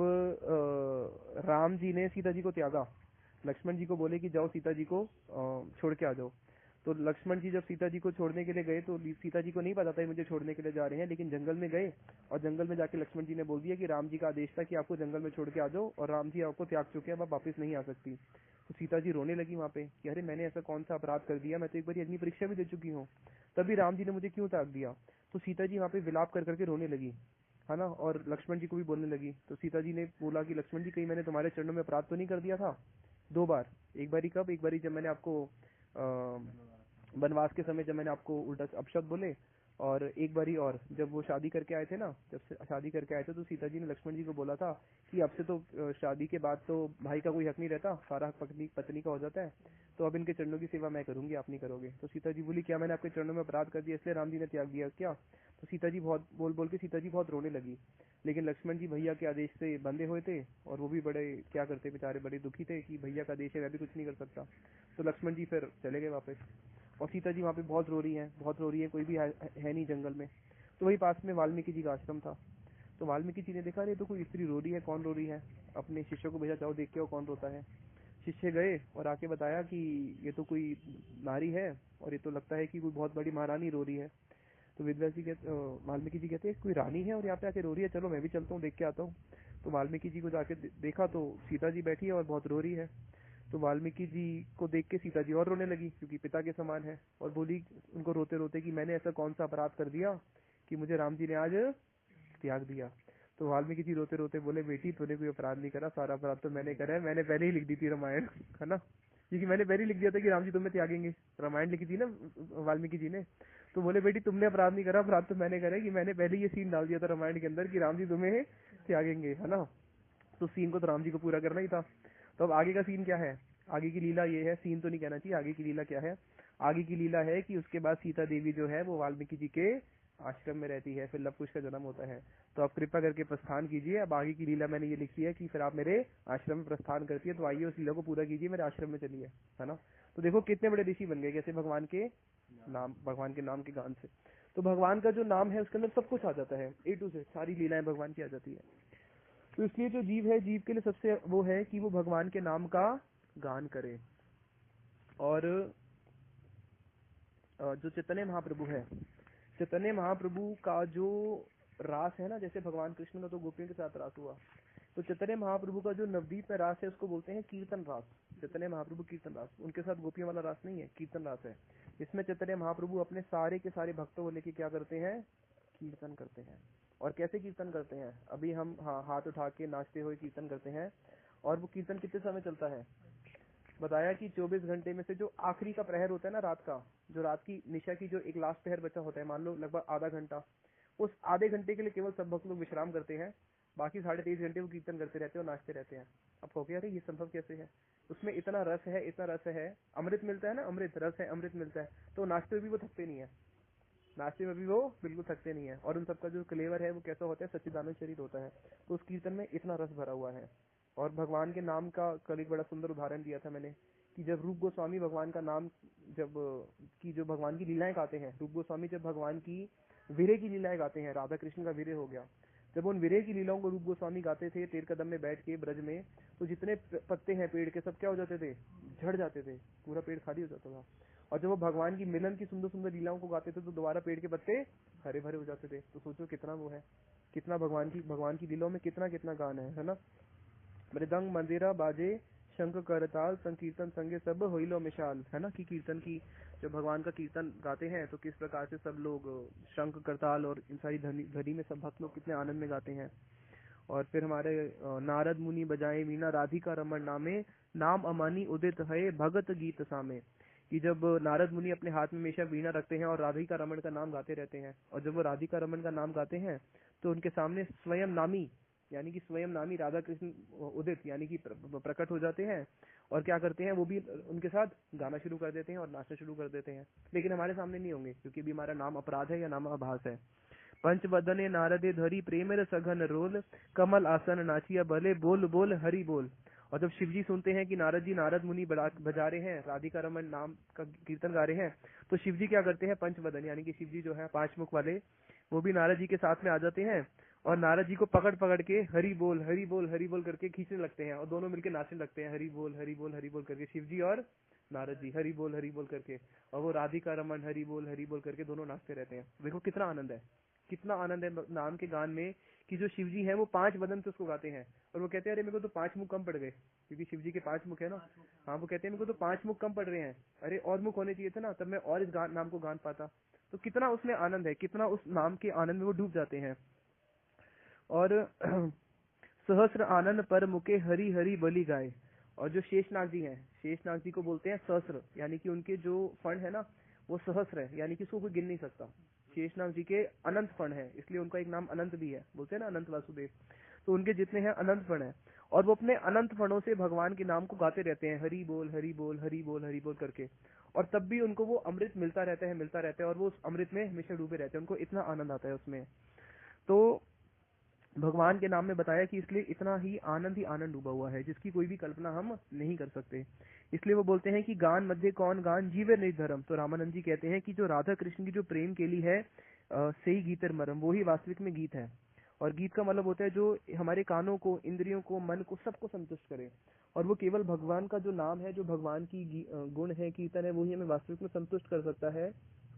राम जी ने सीता जी को त्यागा, लक्ष्मण जी को बोले कि जाओ सीता जी को छोड़ के आ जाओ। तो लक्ष्मण जी जब सीता जी को छोड़ने के लिए गए तो सीता जी को नहीं पता था मुझे छोड़ने के लिए जा रहे हैं, लेकिन जंगल में गए और जंगल में जाके लक्ष्मण जी ने बोल दिया कि राम जी का आदेश था कि आपको जंगल में छोड़ के आ जाओ, और राम जी आपको त्याग चुके हैं, अब आप वापस नहीं आ सकती। तो सीता जी रोने लगी वहां पे कि अरे मैंने ऐसा कौन सा अपराध कर दिया, मैं तो एक बार अग्नि परीक्षा भी दे चुकी हूँ, तभी राम जी ने मुझे क्यों त्याग दिया। तो सीता जी वहां पे विलाप कर करके रोने लगी, है ना, और लक्ष्मण जी को भी बोलने लगी। तो सीता जी ने बोला कि लक्ष्मण जी कहीं मैंने तुम्हारे चरणों में अपराध तो नहीं कर दिया था। 2 बार, एक बारी कब, एक बारी जब मैंने आपको वनवास के समय जब मैंने आपको उल्टा अपशब्द बोले, और एक बारी और जब वो शादी करके आए थे ना, जब शादी करके आए थे तो सीता जी ने लक्ष्मण जी को बोला था कि अब से तो शादी के बाद तो भाई का कोई हक नहीं रहता, सारा हक पत्नी का हो जाता है, तो अब इनके चरणों की सेवा मैं करूंगी, आप नहीं करोगे। तो सीता जी बोली क्या मैंने आपके चरणों में अपराध कर दिया इसलिए राम जी ने त्याग दिया क्या। तो सीता जी बहुत बोल के सीता जी बहुत रोने लगी, लेकिन लक्ष्मण जी भैया के आदेश से बंधे हुए थे, और वो भी बड़े क्या करते बेचारे, बड़े दुखी थे कि भैया का आदेश है मैं भी कुछ नहीं कर सकता। तो लक्ष्मण जी फिर चले गए वापस, और सीता जी वहाँ पे बहुत रो रही हैं, बहुत रो रही है, कोई भी है नहीं जंगल में। तो वही पास में वाल्मीकि जी का आश्रम था। तो वाल्मीकि जी ने देखा अरे तो कोई स्त्री रो रही है, कौन रो रही है, अपने शिष्यों को भेजा जाओ देख के आओ कौन रोता है। शिष्य गए और आके बताया कि ये तो कोई नारी है, और ये तो लगता है कि कोई बहुत बड़ी महारानी रो रही है। तो वेदव्यास जी कहते, वाल्मीकि जी कहते हैं कोई रानी है और यहाँ पे आके रो रही है, चलो मैं भी चलता हूँ देख के आता हूँ। तो वाल्मीकि जी को जाके देखा तो सीता जी बैठी है और बहुत रो रही है। तो वाल्मीकि जी को देख के सीता जी और रोने लगी क्योंकि पिता के समान है, और बोली उनको रोते रोते कि मैंने ऐसा कौन सा अपराध कर दिया कि मुझे राम जी ने आज त्याग दिया। तो वाल्मीकि जी रोते रोते बोले बेटी तूने कोई अपराध नहीं करा, सारा अपराध तो मैंने करा है, मैंने पहले ही लिख दी थी रामायण, है ना, क्योंकि मैंने पहले ही लिख दिया था कि राम जी तुम्हें त्यागेंगे, रामायण लिखी थी ना वाल्मीकि जी ने। तो बोले बेटी तुमने अपराध नहीं करा, अपराध तो मैंने करा कि मैंने पहले ये सीन डाल दिया था रामायण के अंदर कि राम जी तुम्हें त्यागेंगे, है ना। तो सीन को तो राम जी को पूरा करना ही था। तो अब आगे का सीन क्या है, आगे की लीला ये है, सीन तो नहीं कहना चाहिए, आगे की लीला क्या है। आगे की लीला है कि उसके बाद सीता देवी जो है वो वाल्मीकि जी के आश्रम में रहती है, फिर लव कुश का जन्म होता है। तो आप कृपा करके प्रस्थान कीजिए, अब आगे की लीला मैंने ये लिखी है कि फिर आप मेरे आश्रम में प्रस्थान करती है, तो आइए उस लीला को पूरा कीजिए, मेरे आश्रम में चलिए, है ना। तो देखो कितने बड़े ऋषि बन गए कैसे भगवान के नाम के गान से। तो भगवान का जो नाम है उसके अंदर सब कुछ आ जाता है, A to Z सारी लीलाएं भगवान की आ जाती है। तो इसलिए जो जीव है, जीव के लिए सबसे वो है कि वो भगवान के नाम का गान करे। और जो चैतन्य महाप्रभु है, चैतन्य महाप्रभु का जो रास है ना, जैसे भगवान कृष्ण का तो गोपियों के साथ रास हुआ, तो चैतन्य महाप्रभु का जो नवदीप में रास है उसको बोलते हैं कीर्तन रास। चैतन्य महाप्रभु कीर्तन रास, उनके साथ गोपियों वाला रास नहीं है, कीर्तन रास है। इसमें चैतन्य महाप्रभु अपने सारे के सारे भक्तों को लेके क्या करते हैं, कीर्तन करते हैं। और कैसे कीर्तन करते हैं, अभी हम हाथ उठा के नाचते हुए कीर्तन करते हैं। और वो कीर्तन कितने समय चलता है, बताया कि 24 घंटे में से जो आखिरी का प्रहर होता है ना रात का, जो रात की निशा की जो एक लास्ट प्रहर बचा होता है, मान लो लगभग आधा घंटा, उस आधे घंटे के लिए केवल सब भक्त लोग विश्राम करते हैं, बाकी 23.5 घंटे वो कीर्तन करते रहते हैं और नाचते रहते हैं। अब हो गया, ये संभव कैसे है, उसमें इतना रस है, इतना रस है, अमृत मिलता है ना, अमृत रस है, अमृत मिलता है, तो नाचते हुए भी वो थकते नहीं है, नाचते में भी वो बिल्कुल थकते नहीं है। और उन सबका जो क्लेवर है वो कैसा होता है, सच्चिदानंद शरीर होता है। तो उस कीर्तन में इतना रस भरा हुआ है। और भगवान के नाम का कल एक बड़ा सुंदर उदाहरण दिया था मैंने, कि जब रूप गोस्वामी भगवान का नाम जब की जो भगवान की लीलाएं गाते हैं, रूप गोस्वामी जब भगवान की वीरे की लीलाएं गाते हैं, राधा कृष्ण का वीरे हो गया, जब उन वीरे की लीलाओं को रूप गोस्वामी गाते थे टेर कदम में बैठ के ब्रज में, तो जितने पत्ते हैं पेड़ के सब क्या हो जाते थे, झड़ जाते थे, पूरा पेड़ खाली हो जाता था। और जब वो भगवान की मिलन की सुंदर सुंदर लीलाओं को गाते थे तो दोबारा पेड़ के पत्ते हरे भरे हो जाते थे। तो सोचो कितना वो है, कितना भगवान की लीलाओं में कितना कितना गान है ना। मृदंग मंदिरा बाजे शंख करताल संकीर्तन संगे सब होइलो मिशाल, है ना, कि कीर्तन की जब भगवान का कीर्तन गाते हैं तो किस प्रकार से सब लोग शंख करताल और इन सारी ध्वनि में सब भक्त लोग कितने आनंद में गाते हैं। और फिर हमारे नारद मुनि बजाए मीना राधिका रमन नामे, नाम अमानी उदित है भगत गीत सामे, कि जब नारद मुनि अपने हाथ में हमेशा वीणा रखते हैं और राधिका रमन का नाम गाते रहते हैं, और जब वो राधिका रमन का नाम गाते हैं तो उनके सामने स्वयं नामी यानी कि स्वयं नामी राधा कृष्ण उदित यानी कि प्रकट हो जाते हैं और क्या करते हैं, वो भी उनके साथ गाना शुरू कर देते हैं और नाचना शुरू कर देते हैं, लेकिन हमारे सामने नहीं होंगे क्योंकि अभी हमारा नाम अपराध है या नाम आभास है। पंचवदने नारदे धरी प्रेम सघन रोल, कमल आसन नाचिया भले बोल बोल हरि बोल। और जब शिव जी सुनते हैं कि नारद जी नारद मुनि बजा रहे हैं, राधिका रमन नाम का कीर्तन गा रहे हैं, तो शिव जी क्या करते हैं, पंचवदन यानी कि शिव जी जो है 5 मुख वाले, वो भी नारद जी के साथ में आ जाते हैं और नारद जी को पकड़ पकड़ के हरि बोल हरि बोल हरि बोल करके खींचने लगते हैं और दोनों मिलकर नाचने लगते हैं, हरि बोल हरि बोल हरि बोल करके, शिव जी और नारद जी हरि बोल करके, और वो राधिका रमन हरि बोल करके दोनों नाचते रहते हैं। देखो कितना आनंद है, कितना आनंद है नाम के गान में, कि जो शिव जी है वो 5 बदन से उसको गाते हैं और वो कहते हैं अरे मेरे को तो 5 मुख कम पड़ गए, क्योंकि शिव जी के 5 मुख है ना। हाँ, वो कहते हैं मेरे को तो 5 मुख कम पड़ रहे हैं, अरे और मुख होने चाहिए थे ना, तब मैं और इस नाम को गान पाता। तो कितना उसमें आनंद है, कितना उस नाम के आनंद में वो डूब जाते हैं। और सहस्र आनंद पर मुके हरि हरि बलि गाए। और जो शेषनाग जी हैं, शेषनाग जी को बोलते हैं सहस्र, यानी कि उनके जो फण है ना वो सहस्र है, यानी कि उसको कोई गिन नहीं सकता। शेषनाग जी के अनंत फण है, इसलिए उनका एक नाम अनंत भी है, बोलते हैं ना अनंत वासुदेव। तो उनके जितने हैं अनंत फण है और वो अपने अनंत फणों से भगवान के नाम को गाते रहते हैं, हरि बोल हरि बोल हरि बोल हरि बोल करके। और तब भी उनको वो अमृत मिलता रहता है और वो उस अमृत में हमेशा डूबे रहते हैं, उनको इतना आनंद आता है उसमें। तो भगवान के नाम में बताया कि इसलिए इतना ही आनंद डूबा हुआ है जिसकी कोई भी कल्पना हम नहीं कर सकते। इसलिए वो बोलते हैं कि गान मध्य कौन गान जीवे निर्धरम। तो रामानंद जी कहते हैं कि जो राधा कृष्ण की जो प्रेम केली है सही गीतर मरम, वो ही वास्तविक में गीत है। और गीत का मतलब होता है जो हमारे कानों को, इंद्रियों को, मन को, सबको संतुष्ट करे। और वो केवल भगवान का जो नाम है, जो भगवान की गुण है, कीर्तन है, वही हमें वास्तविक में संतुष्ट कर सकता है।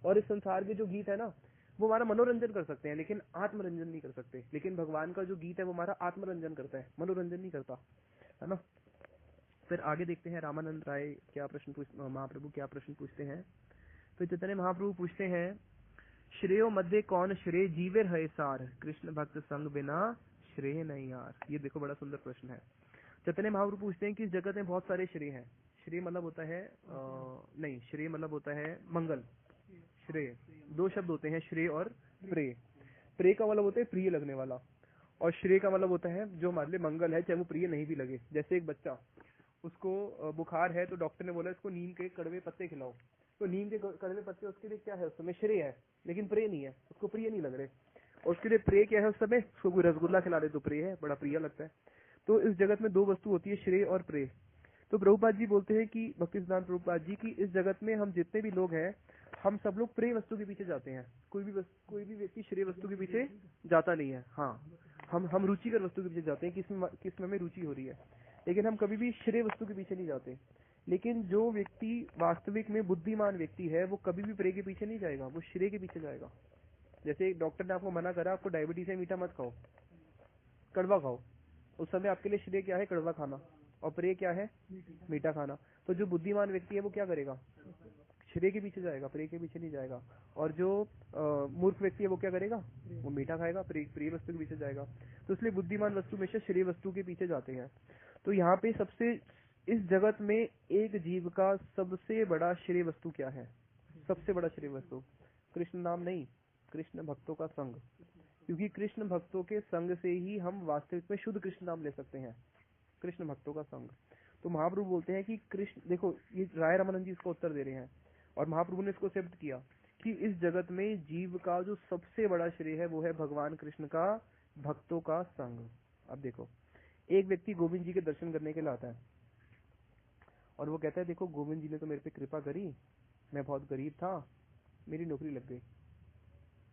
और इस संसार के जो गीत है ना वो हमारा मनोरंजन कर सकते हैं लेकिन आत्मरंजन नहीं कर सकते। लेकिन भगवान का जो गीत है वो हमारा आत्मरंजन करता है, मनोरंजन नहीं करता, है ना। फिर आगे देखते हैं रामानंद राय क्या प्रश्न महाप्रभु क्या प्रश्न पूछते हैं। तो चैतन्य महाप्रभु पूछते हैं, श्रेयो मध्य कौन श्रेय जीवर है सार, कृष्ण भक्त संग बिना श्रेय नहीं यार। ये देखो बड़ा सुंदर प्रश्न है। चैतन्य महाप्रभु पूछते हैं कि इस जगत में बहुत सारे श्रेय हैं। श्रेय मतलब होता है नहीं, श्रेय मतलब होता है मंगल। श्रेय 2 शब्द होते हैं, श्रेय और प्रेय। प्रेय का मतलब होता है प्रिय लगने वाला, और श्रेय का मतलब होता है जो हमारे लिए मंगल है, चाहे वो प्रिय नहीं भी लगे। जैसे एक बच्चा, उसको बुखार है तो डॉक्टर ने बोला इसको नीम के कड़वे पत्ते खिलाओ, तो नीम के कड़वे पत्ते उसके लिए क्या है, उस समय श्रेय है लेकिन प्रिय नहीं है, उसको प्रिय नहीं लग रहे। और उसके लिए प्रिय क्या है, उस समय उसको कोई रसगुल्ला खिला दे तो प्रिय है, बड़ा प्रिय लगता है। तो इस जगत में 2 वस्तु होती है, श्रेय और प्रेय। तो प्रभुपाद जी बोलते हैं कि भक्ति सिद्धांत प्रभुपाद जी की इस जगत में हम जितने भी लोग हैं, हम सब लोग प्रिय वस्तु के पीछे जाते हैं। कोई भी व्यक्ति श्रेय वस्तु के पीछे जाता नहीं है। हाँ, हम रुचिकर वस्तु के पीछे जाते हैं, किसमें हमें रुचि हो रही है, लेकिन हम कभी भी श्रेय वस्तु के पीछे नहीं जाते। लेकिन जो व्यक्ति वास्तविक में बुद्धिमान व्यक्ति है वो कभी भी प्रेय के पीछे नहीं जाएगा, वो श्रेय के पीछे जाएगा। जैसे एक डॉक्टर ने आपको मना करा, आपको डायबिटीज है, मीठा मत खाओ, कड़वा खाओ, उस समय आपके लिए श्रेय क्या है, कड़वा खाना, और प्रेय क्या है, मीठा खाना। तो जो बुद्धिमान व्यक्ति है वो क्या करेगा, श्रेय के पीछे जाएगा, प्रेय के पीछे नहीं जाएगा। और जो मूर्ख व्यक्ति है वो क्या करेगा, वो मीठा खाएगा, प्रिय वस्तु के पीछे जाएगा। तो इसलिए बुद्धिमान वस्तु में से श्रेय वस्तु के पीछे जाते हैं। तो यहाँ पे सबसे इस जगत में एक जीव का सबसे बड़ा श्रेय वस्तु क्या है, सबसे बड़ा श्रेय वस्तु कृष्ण नाम नहीं, कृष्ण भक्तों का संग। क्योंकि कृष्ण भक्तों के संग से ही हम वास्तविक में शुद्ध कृष्ण नाम ले सकते हैं, कृष्ण भक्तों का संग। तो महाप्रभु बोलते हैं कि कृष्ण, देखो ये राय रामानंद जी इसको उत्तर दे रहे हैं और महाप्रभु ने इसको सिद्ध किया कि इस जगत में जीव का जो सबसे बड़ा श्रेय है वो है भगवान कृष्ण का भक्तों का संग। अब देखो, एक व्यक्ति गोविंद जी के दर्शन करने के लिए आता है और वो कहता है देखो गोविंद जी ने तो मेरे पे कृपा करी, मैं बहुत गरीब था, मेरी नौकरी लग गई,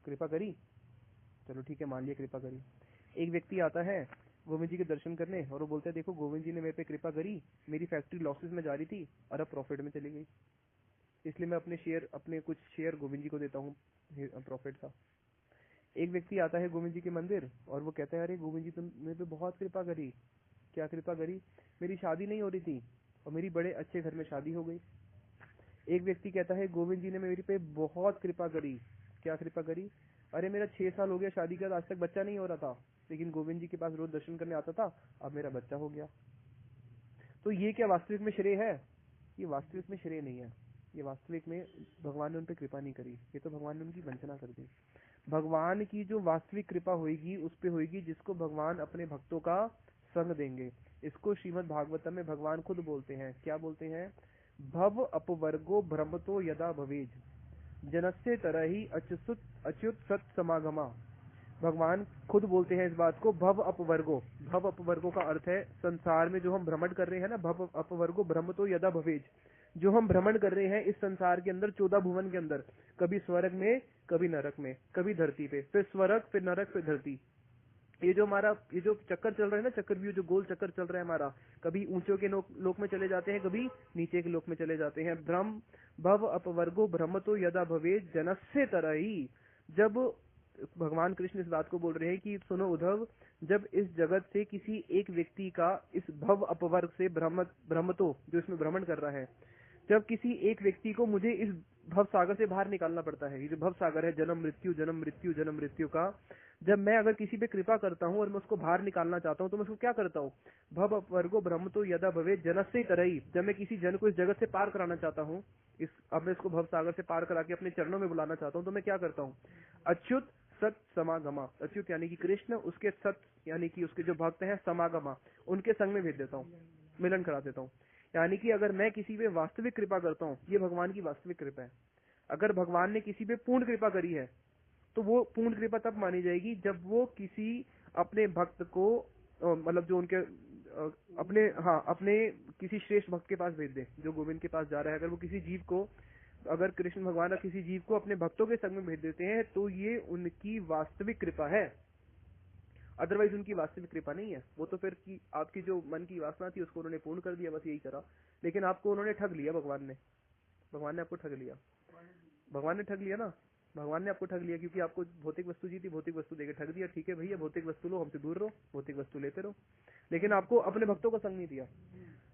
कृपा करी, चलो ठीक है मान लिया कृपा करी। एक व्यक्ति आता है गोविंद जी के दर्शन करने और वो बोलता है देखो गोविंद जी ने मेरे पे कृपा करी, मेरी फैक्ट्री लॉसेस में जा रही थी और अब प्रॉफिट में चली गई, इसलिए मैं अपने कुछ शेयर गोविंद जी को देता हूँ प्रॉफिट का। एक व्यक्ति आता है गोविंद जी के मंदिर और वो कहता है अरे गोविंद जी तुम मेरे पे बहुत कृपा करी। क्या कृपा करी, मेरी शादी नहीं हो रही थी और मेरी बड़े अच्छे घर में शादी हो गई। एक व्यक्ति कहता है गोविंद जी ने मेरे पे बहुत कृपा करी। क्या कृपा करी, अरे मेरा 6 साल हो गया शादी का, आज तक बच्चा नहीं हो रहा था, लेकिन गोविंद जी के पास रोज दर्शन करने आता था, अब मेरा बच्चा हो गया। तो ये क्या वास्तविक में श्रेय है, ये वास्तविक में श्रेय नहीं है, ये वास्तविक में भगवान ने उन पर कृपा नहीं करी, ये तो भगवान ने उनकी वंचना कर दी। भगवान की जो वास्तविक कृपा होगी उस पे होगी जिसको भगवान अपने भक्तों का संग देंगे। इसको श्रीमद् भागवतम में भगवान खुद बोलते हैं। क्या बोलते हैं? भव अपवर्गो भ्रमतो यदा भवेज जनस्य तरहि अच्युत अच्युत सत समागमा। भगवान खुद बोलते हैं इस बात को। भव अपवर्गो, भव अपवर्गो का अर्थ है संसार में जो हम भ्रमण कर रहे हैं ना, भव अपवर्गो भ्रमतो यदा भवेज, जो हम भ्रमण कर रहे हैं इस संसार के अंदर 14 भुवन के अंदर, कभी स्वर्ग में, कभी नरक में, कभी धरती पे, फिर स्वर्ग, फिर नरक, फिर धरती। ये जो चक्कर चल रहा है ना, चक्रव्यूह जो गोल चक्कर चल रहा है हमारा, कभी ऊंचों के लोक में चले जाते हैं, कभी नीचे के लोक में चले जाते हैं। भ्रम भव अपवर्गो भ्रमतो यदा भवेज जनस्य तरहि। जब भगवान कृष्ण इस बात को बोल रहे हैं कि सुनो उद्धव, जब इस जगत से किसी एक व्यक्ति का इस भव अपवर्ग से भ्रमतो जो इसमें भ्रमण कर रहा है, जब किसी एक व्यक्ति को मुझे इस भव सागर से बाहर निकालना पड़ता है, ये जो भव सागर है जन्म मृत्यु जन्म मृत्यु जन्म मृत्यु का, जब मैं अगर किसी पे कृपा करता हूँ और मैं उसको बाहर निकालना चाहता हूँ तो मैं उसको क्या करता हूँ? भव अपवर्गो भ्रमतो यदा भवे जनस्य तरहि। जब मैं किसी जन को इस जगत से पार कराना चाहता हूँ, अब मैं इसको भव सागर से पार करा के अपने चरणों में बुलाना चाहता हूँ, तो मैं क्या करता हूँ? अच्युत सत समागमा, अच्युत यानी कि कृष्ण, उसके सत यानी कि उसके जो भक्त हैं समागमा, उनके संग में भेज देता हूँ, मिलन करा देता हूँ। यानी कि अगर मैं किसी पे वास्तविक कृपा करता हूँ, ये भगवान की वास्तविक कृपा है। अगर भगवान ने किसी पे पूर्ण कृपा करी है तो वो पूर्ण कृपा तब मानी जाएगी जब वो किसी अपने भक्त को मतलब जो उनके अपने किसी श्रेष्ठ भक्त के पास भेज दे, जो गोविंद के पास जा रहा है। अगर वो किसी जीव को, अगर कृष्ण भगवान किसी जीव को अपने भक्तों के संग में भेज देते हैं तो ये उनकी वास्तविक कृपा है, अदरवाइज उनकी वास्तविक कृपा नहीं है। वो तो फिर की आपकी जो मन की वासना थी उसको उन्होंने पूर्ण कर दिया, बस यही करा। लेकिन आपको उन्होंने ठग लिया, भगवान ने आपको ठग लिया, भगवान ने ठग लिया ना, भगवान ने आपको ठग लिया, क्योंकि आपको भौतिक वस्तु जी थी, भौतिक वस्तु देकर ठग दिया। ठीक है भैया, भौतिक वस्तु लो, हमसे दूर रहो, भौतिक वस्तु लेते रहो, लेकिन आपको अपने भक्तों का संग नहीं दिया।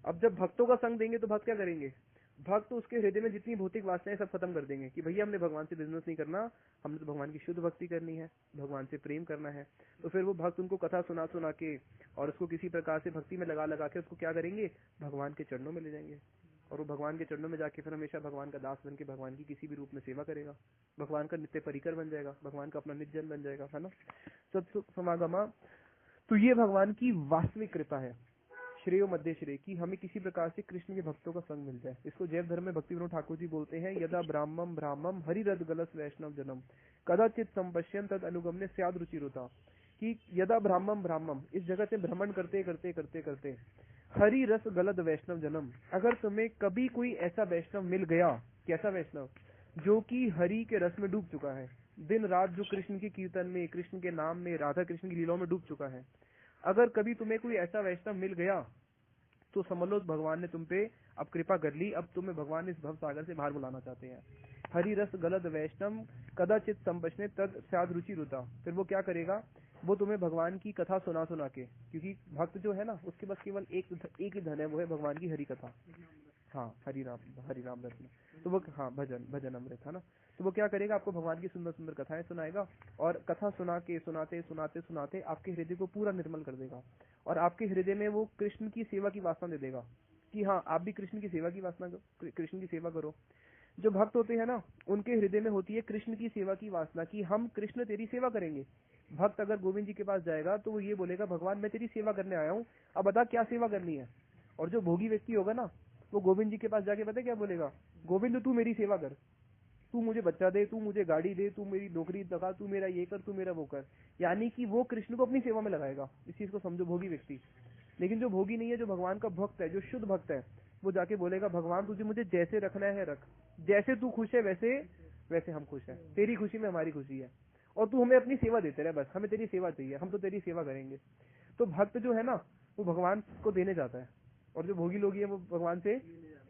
अब जब भक्तों का संग देंगे तो भक्त क्या करेंगे? भक्त उसके हृदय में जितनी भौतिक वासनाएं सब खत्म कर देंगे कि भैया हमने भगवान से बिजनेस नहीं करना, हमने तो भगवान की शुद्ध भक्ति करनी है, भगवान से प्रेम करना है। तो फिर वो भक्त उनको कथा सुना सुना के और उसको किसी प्रकार से भक्ति में लगा लगा के उसको क्या करेंगे? भगवान के चरणों में ले जाएंगे, और वो भगवान के चरणों में जाके फिर हमेशा भगवान का दास बन के भगवान की किसी भी रूप में सेवा करेगा, भगवान का नित्य परिकर बन जाएगा, भगवान का अपना नित्य जन बन जाएगा, है ना। सत्सुख समागमा। तो ये भगवान की वास्तविक कृपा है, श्रेयो मध्य श्रेय, की हमें किसी प्रकार से कृष्ण के भक्तों का संग मिल जाए। इसको जैव धर्म में भक्ति विनोद ठाकुर जी बोलते हैं, यदा ब्राह्मम ब्राह्मम हरिरद गलस वैष्णव जनम कदाचित संपश्यन तद अनुगम्य स्याद रुचिरुता। कि यदा ब्राह्मम ब्राह्मम, इस जगत में भ्रमण करते करते करते करते हरि रस गलद वैष्णव जन्म, अगर तुम्हें कभी कोई ऐसा वैष्णव मिल गया, कैसा वैष्णव? जो कि हरि के रस में डूब चुका है, दिन रात जो कृष्ण के कीर्तन में, कृष्ण के नाम में, राधा कृष्ण की लीलाओं में डूब चुका है, अगर कभी तुम्हें कोई ऐसा वैष्णव मिल गया तो समझ लो भगवान ने तुम पे अब कृपा कर ली, अब तुम्हें भगवान इस भव सागर से बाहर बुलाना चाहते हैं। हरि रस गलद वैष्णव कदाचित संपश्ने तद स्याद रुचि रुता। फिर वो क्या करेगा? वो तुम्हें भगवान की कथा सुना सुना के, क्योंकि भक्त जो है ना उसके बस केवल एक ही धन है, वो है भगवान की हरि कथा। हाँ, हरि राम रत्न, तो वो हाँ भजन अमृत, है ना। तो वो क्या करेगा? आपको भगवान की सुंदर सुंदर कथाएं सुनाएगा, और कथा सुना के सुनाते सुनाते सुनाते आपके हृदय को पूरा निर्मल कर देगा, और आपके हृदय में वो कृष्ण की सेवा की वासना दे देगा कि हाँ आप भी कृष्ण की सेवा की वासना, कृष्ण की सेवा करो। जो भक्त होते हैं ना उनके हृदय में होती है कृष्ण की सेवा की वासना कि हम कृष्ण तेरी सेवा करेंगे। भक्त अगर गोविंद जी के पास जाएगा तो वो ये बोलेगा, भगवान मैं तेरी सेवा करने आया हूँ, अब बता क्या सेवा करनी है। और जो भोगी व्यक्ति होगा ना वो गोविंद जी के पास जाके पता क्या बोलेगा? गोविंद तू मेरी सेवा कर, तू मुझे बच्चा दे, तू मुझे गाड़ी दे, तू मेरी नौकरी लगा, तू मेरा ये कर, तू मेरा वो कर। यानी कि वो कृष्ण को अपनी सेवा में लगाएगा। इस चीज को समझो, भोगी व्यक्ति। लेकिन जो भोगी नहीं है, जो भगवान का भक्त है, जो शुद्ध भक्त है, वो जाके बोलेगा भगवान तुझे मुझे जैसे रखना है रख, जैसे तू खुश है वैसे वैसे हम खुश है, तेरी खुशी में हमारी खुशी है, और तू हमें अपनी सेवा देते रहे, बस हमें तेरी सेवा चाहिए, हम तो तेरी सेवा करेंगे। तो भक्त जो है ना वो भगवान को देने जाता है, और जो भोगी लोग हैं वो भगवान से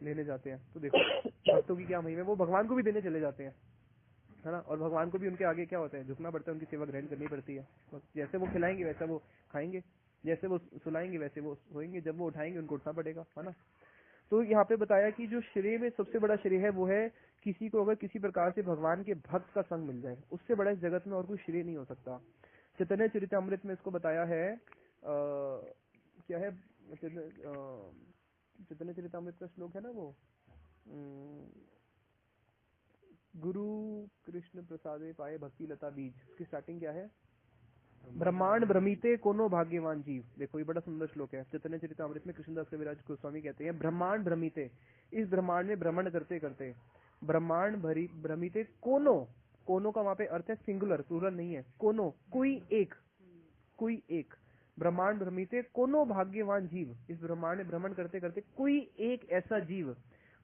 लेने जाते हैं। तो देखो भक्तों की क्या महिमा है, वो भगवान को भी देने चले जाते हैं, है ना। और भगवान को भी उनके आगे क्या होता है? झुकना पड़ता है, उनकी सेवा ग्रहण करनी पड़ती है। तो जैसे वो खिलाएंगे वैसा वो खाएंगे, जैसे वो सुलाएंगे वैसे वो सोएंगे, जब वो उठाएंगे उनको उठना पड़ेगा, है ना। तो यहाँ पे बताया कि जो श्रेय में सबसे बड़ा श्रेय है वो है किसी को अगर किसी प्रकार से भगवान के भक्त का संग मिल जाए, उससे बड़ा इस जगत में और कोई श्रेय नहीं हो सकता। चैतन्य चरितमृत में इसको बताया है, क्या है चैतन्य चरितमृत का श्लोक है ना वो, गुरु कृष्ण प्रसादे पाए भक्ति लता बीज, उसकी स्टार्टिंग क्या है? ब्रह्मांड भ्रमिते कोनो भाग्यवान जीव। देखो ये बड़ा सुंदर श्लोक है, चैतन्य चरितामृत में कृष्णदास कविराज गोस्वामी कहते हैं ब्रह्मांड भ्रमिते, इस ब्रह्मांड में भ्रमण करते करते, ब्रह्मांड भ्रमिते कोनो, कोनो का वहां पे अर्थ है सिंगुलर, प्लूरल नहीं है, कोनो कोई एक, कोई एक, ब्रह्मांड भ्रमिते कोनो भाग्यवान जीव, इस ब्रह्मांड में भ्रमण करते करते कोई एक ऐसा जीव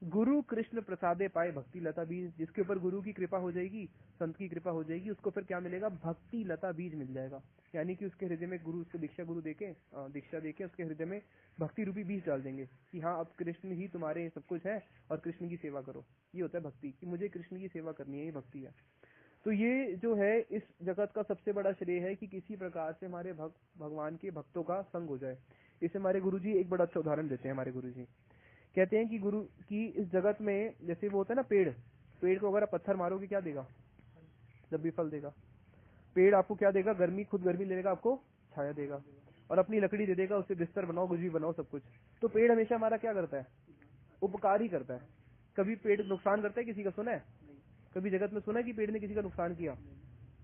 गुरु कृष्ण प्रसादे पाए भक्ति लता बीज, जिसके ऊपर गुरु की कृपा हो जाएगी, संत की कृपा हो जाएगी, उसको फिर क्या मिलेगा? भक्ति लता बीज मिल जाएगा। यानी कि उसके हृदय में गुरु, उसको दीक्षा गुरु देके, दीक्षा देके उसके हृदय में भक्ति रूपी बीज डाल देंगे कि हाँ अब कृष्ण ही तुम्हारे सब कुछ है और कृष्ण की सेवा करो। ये होता है भक्ति, कि मुझे कृष्ण की सेवा करनी है, ये भक्ति है। तो ये जो है इस जगत का सबसे बड़ा श्रेय है कि किसी प्रकार से हमारे भगवान के भक्तों का संग हो जाए। इसे हमारे गुरुजी एक बड़ा अच्छा उदाहरण देते हैं। हमारे गुरुजी कहते हैं कि गुरु की इस जगत में जैसे वो होता है ना पेड़, पेड़ को अगर आप पत्थर मारोगे क्या देगा? जब भी फल देगा। पेड़ आपको क्या देगा? गर्मी, खुद गर्मी लेगा, आपको छाया देगा और अपनी लकड़ी दे देगा, उससे बिस्तर बनाओ, कुछ भी बनाओ, सब कुछ। तो पेड़ हमेशा हमारा क्या करता है? उपकार ही करता है। कभी पेड़ नुकसान करता है किसी का? सुना है? कभी जगत में सुना है कि पेड़ ने किसी का नुकसान किया?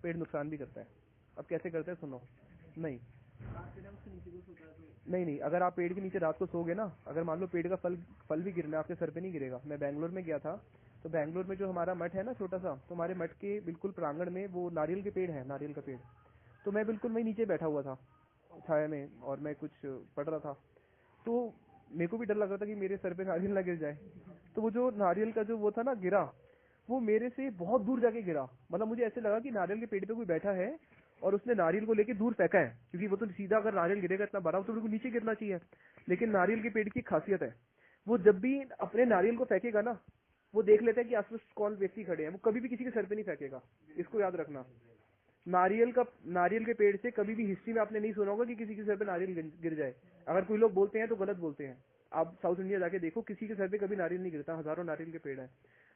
पेड़ नुकसान भी करता है। अब कैसे करता है सुनो। नहीं नहीं, अगर आप पेड़ के नीचे रात को सोगे ना, अगर मान लो पेड़ का फल भी गिरना, आपके सर पे नहीं गिरेगा। मैं बैंगलोर में गया था, तो बैंगलोर में जो हमारा मठ है ना छोटा सा, तो हमारे मठ के बिल्कुल प्रांगण में वो नारियल के पेड़ है, नारियल का पेड़। तो मैं बिल्कुल वही नीचे बैठा हुआ था छाया में, और मैं कुछ पढ़ रहा था। तो मेरे को भी डर लग रहा था कि मेरे सर पे नारियल ना गिर जाए। तो वो जो नारियल का जो वो था ना गिरा, वो मेरे से बहुत दूर जाके गिरा। मतलब मुझे ऐसे लगा कि नारियल के पेड़ पे कोई बैठा है और उसने नारियल को लेके दूर फेंका है, क्योंकि वो तो सीधा अगर नारियल गिरेगा इतना बड़ा तो बिल्कुल नीचे गिरना चाहिए। लेकिन नारियल के पेड़ की खासियत है, वो जब भी अपने नारियल को फेंकेगा ना, वो देख लेता है कि आसपास कौन व्यक्ति खड़े हैं, वो कभी भी किसी के सर पे नहीं फेंकेगा। इसको याद रखना। नारियल के पेड़ से कभी भी हिस्ट्री में आपने नहीं सुना होगा कि किसी के सर पे नारियल गिर जाए। अगर कोई लोग बोलते हैं तो गलत बोलते हैं। आप साउथ इंडिया जाके देखो, किसी के सर पे कभी नारियल नहीं गिरता, हजारों नारियल के पेड़ है।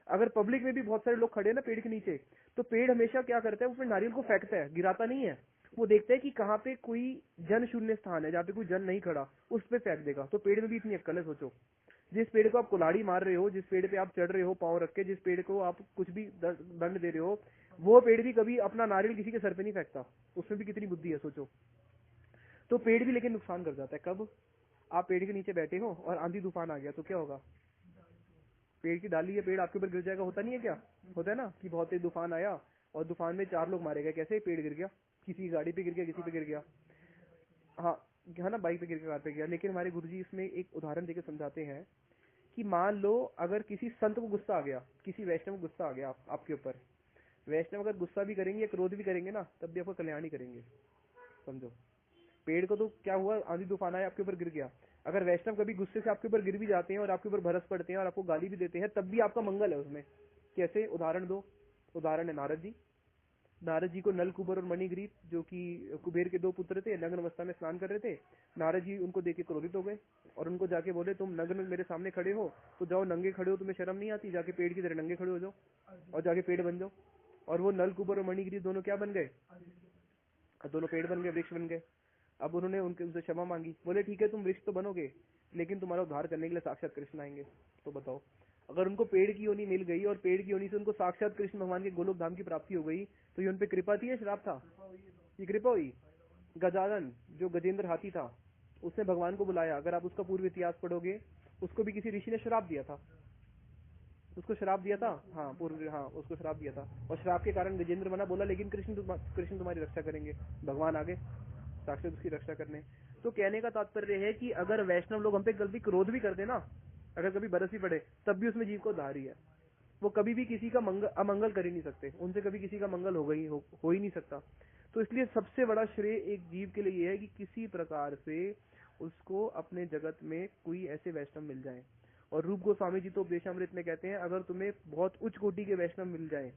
अगर पब्लिक में भी बहुत सारे लोग खड़े हैं ना पेड़ के नीचे, तो पेड़ हमेशा क्या करता है, उसमें नारियल को फेंकता है, गिराता नहीं है। वो देखता है कि कहाँ पे कोई जन शून्य स्थान है, जहाँ पे कोई जन नहीं खड़ा, उस पे फेंक देगा। तो पेड़ में भी इतनी अक्कल है। सोचो, जिस पेड़ को आप कुल्हाड़ी मार रहे हो, जिस पेड़ पे आप चढ़ रहे हो पाँव रख के, जिस पेड़ को आप कुछ भी दंड दे रहे हो, वो पेड़ भी कभी अपना नारियल किसी के सर पे नहीं फेंकता। उसमें भी कितनी बुद्धि है, सोचो। तो पेड़ भी लेकिन नुकसान कर जाता है। कब? आप पेड़ के नीचे बैठे हो और आंधी तूफान आ गया तो क्या होगा? पेड़ की डाली है, पेड़ आपके ऊपर गिर जाएगा। होता नहीं है क्या? होता है ना कि बहुत तेज तूफान आया और तूफान में 4 लोग मारे गए। कैसे? पेड़ गिर गया, किसी की गाड़ी पे गिर गया, किसी पे गिर गया, हाँ है ना, बाइक पे गिर गया, कार पे गया। लेकिन हमारे गुरुजी इसमें एक उदाहरण देकर समझाते हैं कि मान लो अगर किसी संत को गुस्सा आ गया, किसी वैष्णव को गुस्सा आ गया आपके ऊपर, वैष्णव अगर गुस्सा भी करेंगे, क्रोध भी करेंगे ना, तब भी आपको कल्याण ही करेंगे। समझो, पेड़ को तो क्या हुआ, आंधी तूफान आया, आपके ऊपर गिर गया। अगर वैष्णव कभी गुस्से से आपके ऊपर गिर भी जाते हैं और आपके ऊपर बरस पड़ते हैं और आपको गाली भी देते हैं, तब भी आपका मंगल है उसमें। कैसे? उदाहरण दो। उदाहरण है नारद जी। नारद जी को नल, कुबर और मणिग्रीव, जो कि कुबेर के 2 पुत्र थे, नग्न अवस्था में स्नान कर रहे थे। नारद जी उनको देख के क्रोधित हो गए और उनको जाके बोले, तुम नग्न मेरे सामने खड़े हो तो जाओ, नंगे खड़े हो, तुम्हें शर्म नहीं आती? जाके पेड़ की तरह नंगे खड़े हो जाओ और जाके पेड़ बन जाओ। और वो नल, कुबर और मणिग्रीव दोनों क्या बन गए? दोनों पेड़ बन गए, वृक्ष बन गए। अब उन्होंने उनसे क्षमा मांगी। बोले ठीक है, तुम वृक्ष तो बनोगे, लेकिन तुम्हारा उद्धार करने के लिए साक्षात कृष्ण आएंगे। तो बताओ, अगर उनको पेड़ की योनि मिल गई और पेड़ की योनि से उनको साक्षात कृष्ण भगवान के गोलोक धाम की प्राप्ति हो गई, तो ये उनपे कृपा थी या श्राप था? ये कृपा हुई। गजानन जो गजेंद्र हाथी था, उसने भगवान को बुलाया। अगर आप उसका पूर्व इतिहास पढ़ोगे, उसको भी किसी ऋषि ने श्राप दिया था। उसको श्राप दिया था, हाँ पूर्व, हाँ उसको श्राप दिया था। और श्राप के कारण गजेंद्र बना। बोला लेकिन कृष्ण तुम्हारी रक्षा करेंगे। भगवान आगे साक्षात उसकी रक्षा करने। तो कहने का तात्पर्य है कि अगर वैष्णव लोग हम पे कभी क्रोध भी कर देना, अगर कभी बरस भी पड़े, तब भी उसमें जीव को उद्धार ही है। वो कभी भी किसी का अमंगल कर ही नहीं सकते, उनसे कभी किसी का मंगल हो ही नहीं सकता। तो इसलिए सबसे बड़ा श्रेय एक जीव के लिए है कि किसी प्रकार से उसको अपने जगत में कोई ऐसे वैष्णव मिल जाए। और रूप गोस्वामी जी तो उपदेशामृत में कहते हैं, अगर तुम्हें बहुत उच्च कोटि के वैष्णव मिल जाए,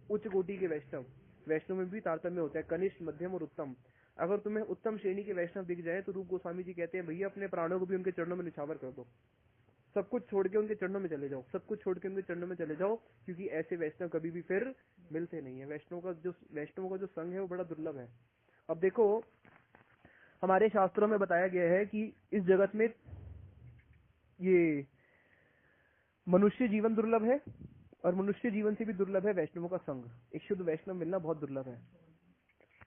उच्च कोटि के वैष्णव में भी तारतम्य होता है, कनिष्ठ, मध्यम और उत्तम। अगर तुम्हें उत्तम श्रेणी के वैष्णव दिख जाए तो रूप गोस्वामी जी कहते हैं, भैया अपने प्राणों को भी उनके चरणों में निछावर कर दो, सब कुछ छोड़ के उनके चरणों में चले जाओ, सब कुछ छोड़ के उनके चरणों में चले जाओ, क्योंकि ऐसे वैष्णव कभी भी फिर मिलते नहीं है। वैष्णवों का जो संग है वो बड़ा दुर्लभ है। अब देखो, हमारे शास्त्रों में बताया गया है कि इस जगत में ये मनुष्य जीवन दुर्लभ है, और मनुष्य जीवन से भी दुर्लभ है वैष्णवों का संग। एक शुद्ध वैष्णव मिलना बहुत दुर्लभ है।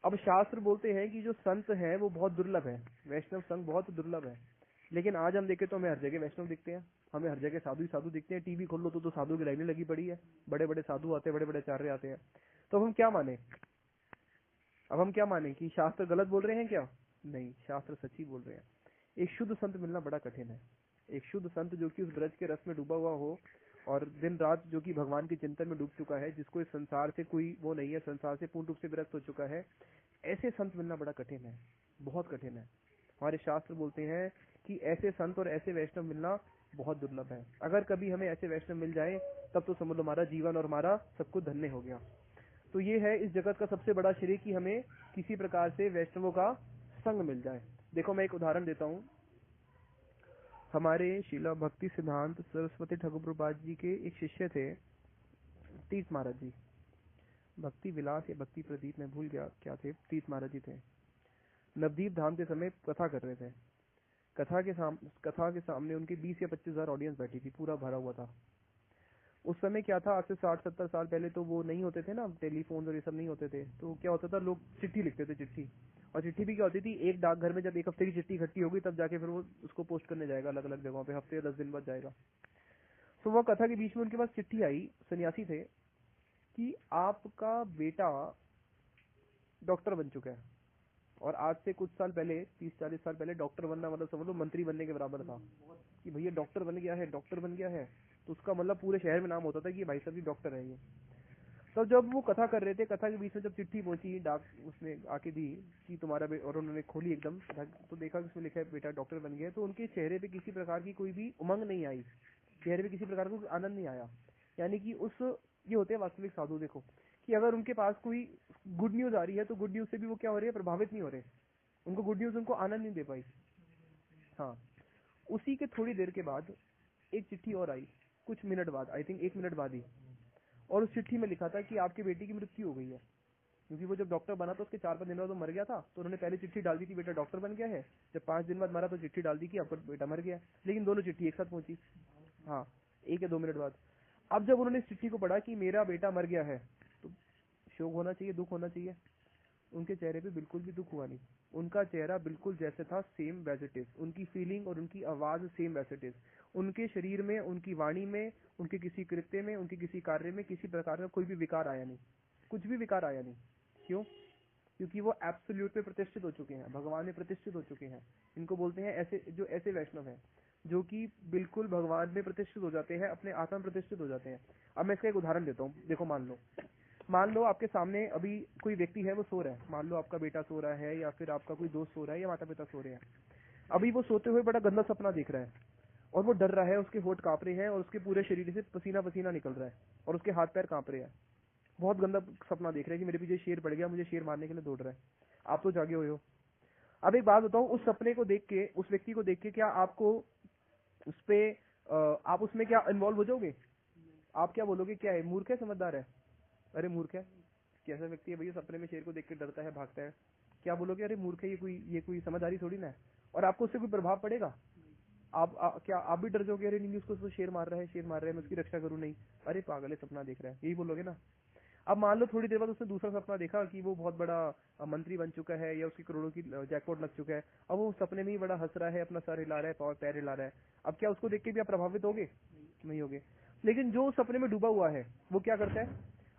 अब शास्त्र बोलते हैं कि जो संत है वो बहुत दुर्लभ है, वैष्णव संग बहुत दुर्लभ है। लेकिन आज हम देखें तो हमें हर जगह वैष्णव दिखते हैं, हमें हर जगह साधु ही साधु दिखते हैं। टीवी खोल लो तो साधु की लाइनें लगी पड़ी है, बड़े बड़े साधु आते हैं, बड़े बड़े आचार्य आते हैं। तो अब हम क्या माने? अब हम क्या माने कि शास्त्र गलत बोल रहे हैं क्या? नहीं, शास्त्र सच्ची बोल रहे हैं। एक शुद्ध संत मिलना बड़ा कठिन है। एक शुद्ध संत जो कि उस ब्रज के रस में डूबा हुआ हो और दिन रात जो कि भगवान के चिंतन में डूब चुका है, जिसको इस संसार से कोई वो नहीं है, संसार से पूर्ण रूप से विरक्त हो चुका है, ऐसे संत मिलना बड़ा कठिन है, बहुत कठिन है। हमारे शास्त्र बोलते हैं कि ऐसे संत और ऐसे वैष्णव मिलना बहुत दुर्लभ है। अगर कभी हमें ऐसे वैष्णव मिल जाए तब तो समझ लो हमारा जीवन और हमारा सब कुछ धन्य हो गया। तो ये है इस जगत का सबसे बड़ा श्रेय कि हमें किसी प्रकार से वैष्णवों का संग मिल जाए। देखो मैं एक उदाहरण देता हूँ। हमारे शीला भक्ति सिद्धांत सरस्वती ठाकुर प्रभुपाद जी के एक शिष्य थे, तीर्थ महाराज जी, भक्ति विलास या भक्ति प्रदीप, मैं भूल गया क्या थे, तीर्थ महाराज जी थे। नवदीप धाम के समय कथा कर रहे थे। कथा के सामने उनके 20 या 25,000 ऑडियंस बैठी थी, पूरा भरा हुआ था। उस समय क्या था, आज से 60-70 साल पहले तो वो नहीं होते थे ना, टेलीफोन और ये सब नहीं होते थे। तो क्या होता था, लोग चिट्ठी लिखते थे, चिट्ठी। और चिट्ठी भी क्या होती थी, एक डाकघर में जब एक हफ्ते की चिट्ठी इकट्ठी होगी तब जाके फिर वो उसको पोस्ट करने जाएगा अलग अलग जगहों पे, हफ्ते या 10 दिन बाद जाएगा। तो वो कथा के बीच में उनके पास चिट्ठी आई, सन्यासी थे, कि आपका बेटा डॉक्टर बन चुका है। और आज से कुछ साल पहले, 30-40 साल पहले डॉक्टर बनना मतलब समझ लो मंत्री बनने के बराबर था, कि भैया डॉक्टर बन गया है, डॉक्टर बन गया है। तो उसका मतलब पूरे शहर में नाम होता था कि भाई साहब ये डॉक्टर है ये। तब जब वो कथा कर रहे थे, कथा के बीच में जब चिट्ठी पहुंची, डाक उसने आके दी कि तुम्हारा और उन्होंने खोली एकदम, तो देखा कि उसमें लिखा है बेटा डॉक्टर बन गया। तो उनके चेहरे पे किसी प्रकार की कोई भी उमंग नहीं आई, चेहरे पे किसी प्रकार का आनंद नहीं आया। यानी कि उस, ये होते हैं वास्तविक साधु, देखो कि अगर उनके पास कोई गुड न्यूज आ रही है तो गुड न्यूज से भी वो क्या हो रहे हैं, प्रभावित नहीं हो रहे। उनको गुड न्यूज उनको आनंद नहीं दे पाई। हाँ, उसी के थोड़ी देर के बाद एक चिट्ठी और आई, कुछ मिनट बाद, आई थिंक 1 मिनट बाद ही। और उस चिट्ठी में लिखा था कि आपके बेटे की मृत्यु हो गई है। क्योंकि वो जब डॉक्टर बना तो उसके 4-5 दिन बाद वो मर गया था, तो उन्होंने पहले चिट्ठी डाल दी थी बेटा डॉक्टर बन गया है। जब 5 दिन बाद मरा तो चिट्ठी डाल दी कि आपका बेटा मर गया। लेकिन दोनों चिट्ठी एक साथ पहुंची, हाँ 1 या 2 मिनट बाद। अब जब उन्होंने इस चिट्ठी को पढ़ा कि मेरा बेटा मर गया है, तो शोक होना चाहिए, दुख होना चाहिए। उनके चेहरे पे बिल्कुल भी दुख हुआ नहीं। उनका चेहरा बिल्कुल जैसे था, सेम वैज इट इज। उनकी फीलिंग और उनकी आवाज सेम वैज इट इज। उनके शरीर में, उनकी वाणी में, उनके किसी कृत्य में, उनके किसी कार्य में किसी प्रकार का कोई भी विकार आया नहीं, कुछ भी विकार आया नहीं। क्यों? क्योंकि वो एब्सोल्यूट में प्रतिष्ठित हो चुके हैं, भगवान में प्रतिष्ठित हो चुके हैं। इनको बोलते हैं ऐसे, जो ऐसे वैष्णव हैं जो कि बिल्कुल भगवान में प्रतिष्ठित हो जाते हैं, अपने आत्मा में प्रतिष्ठित हो जाते हैं। अब मैं इसका एक उदाहरण देता हूँ। देखो मान लो आपके सामने अभी कोई व्यक्ति है, वो सो रहा है। मान लो आपका बेटा सो रहा है, या फिर आपका कोई दोस्त सो रहा है, या माता पिता सो रहे हैं। अभी वो सोते हुए बड़ा गंदा सपना देख रहा है और वो डर रहा है, उसके होंठ कांप रहे हैं और उसके पूरे शरीर से पसीना पसीना निकल रहा है और उसके हाथ पैर कांप रहे हैं। बहुत गंदा सपना देख रहे हैं कि मेरे पीछे शेर पड़ गया, मुझे शेर मारने के लिए दौड़ रहा है। आप तो जागे हुए हो। अब एक बात बताऊं, उस सपने को देख के, उस व्यक्ति को देख के, क्या आपको उस पे आप उसमें क्या इन्वॉल्व हो जाओगे? आप क्या बोलोगे, क्या है, मूर्ख है, समझदार है? अरे मूर्ख है। कैसा व्यक्ति है भैया, सपने में शेर को देख के डरता है, भागता है? क्या बोलोगे, अरे मूर्ख है, ये कोई समझदारी थोड़ी ना है। और आपको उससे कोई प्रभाव पड़ेगा? क्या आप भी डर जाओगे, अरे नहीं उसको तो शेर मार रहा है, शेर मार रहा है, मैं उसकी रक्षा करूं नहीं, अरे पागल है, सपना देख रहा है, यही बोलोगे ना। अब मान लो थोड़ी देर बाद उसने दूसरा सपना देखा कि वो बहुत बड़ा मंत्री बन चुका है, या उसकी करोड़ों की जैकपॉट लग चुका है। अब वो सपने में ही बड़ा हंस रहा है, अपना सर हिला रहा है, पावर पैर हिला रहा है। अब क्या उसको देख के भी आप प्रभावित होगे? नहीं होगे। लेकिन जो सपने में डूबा हुआ है वो क्या करता है?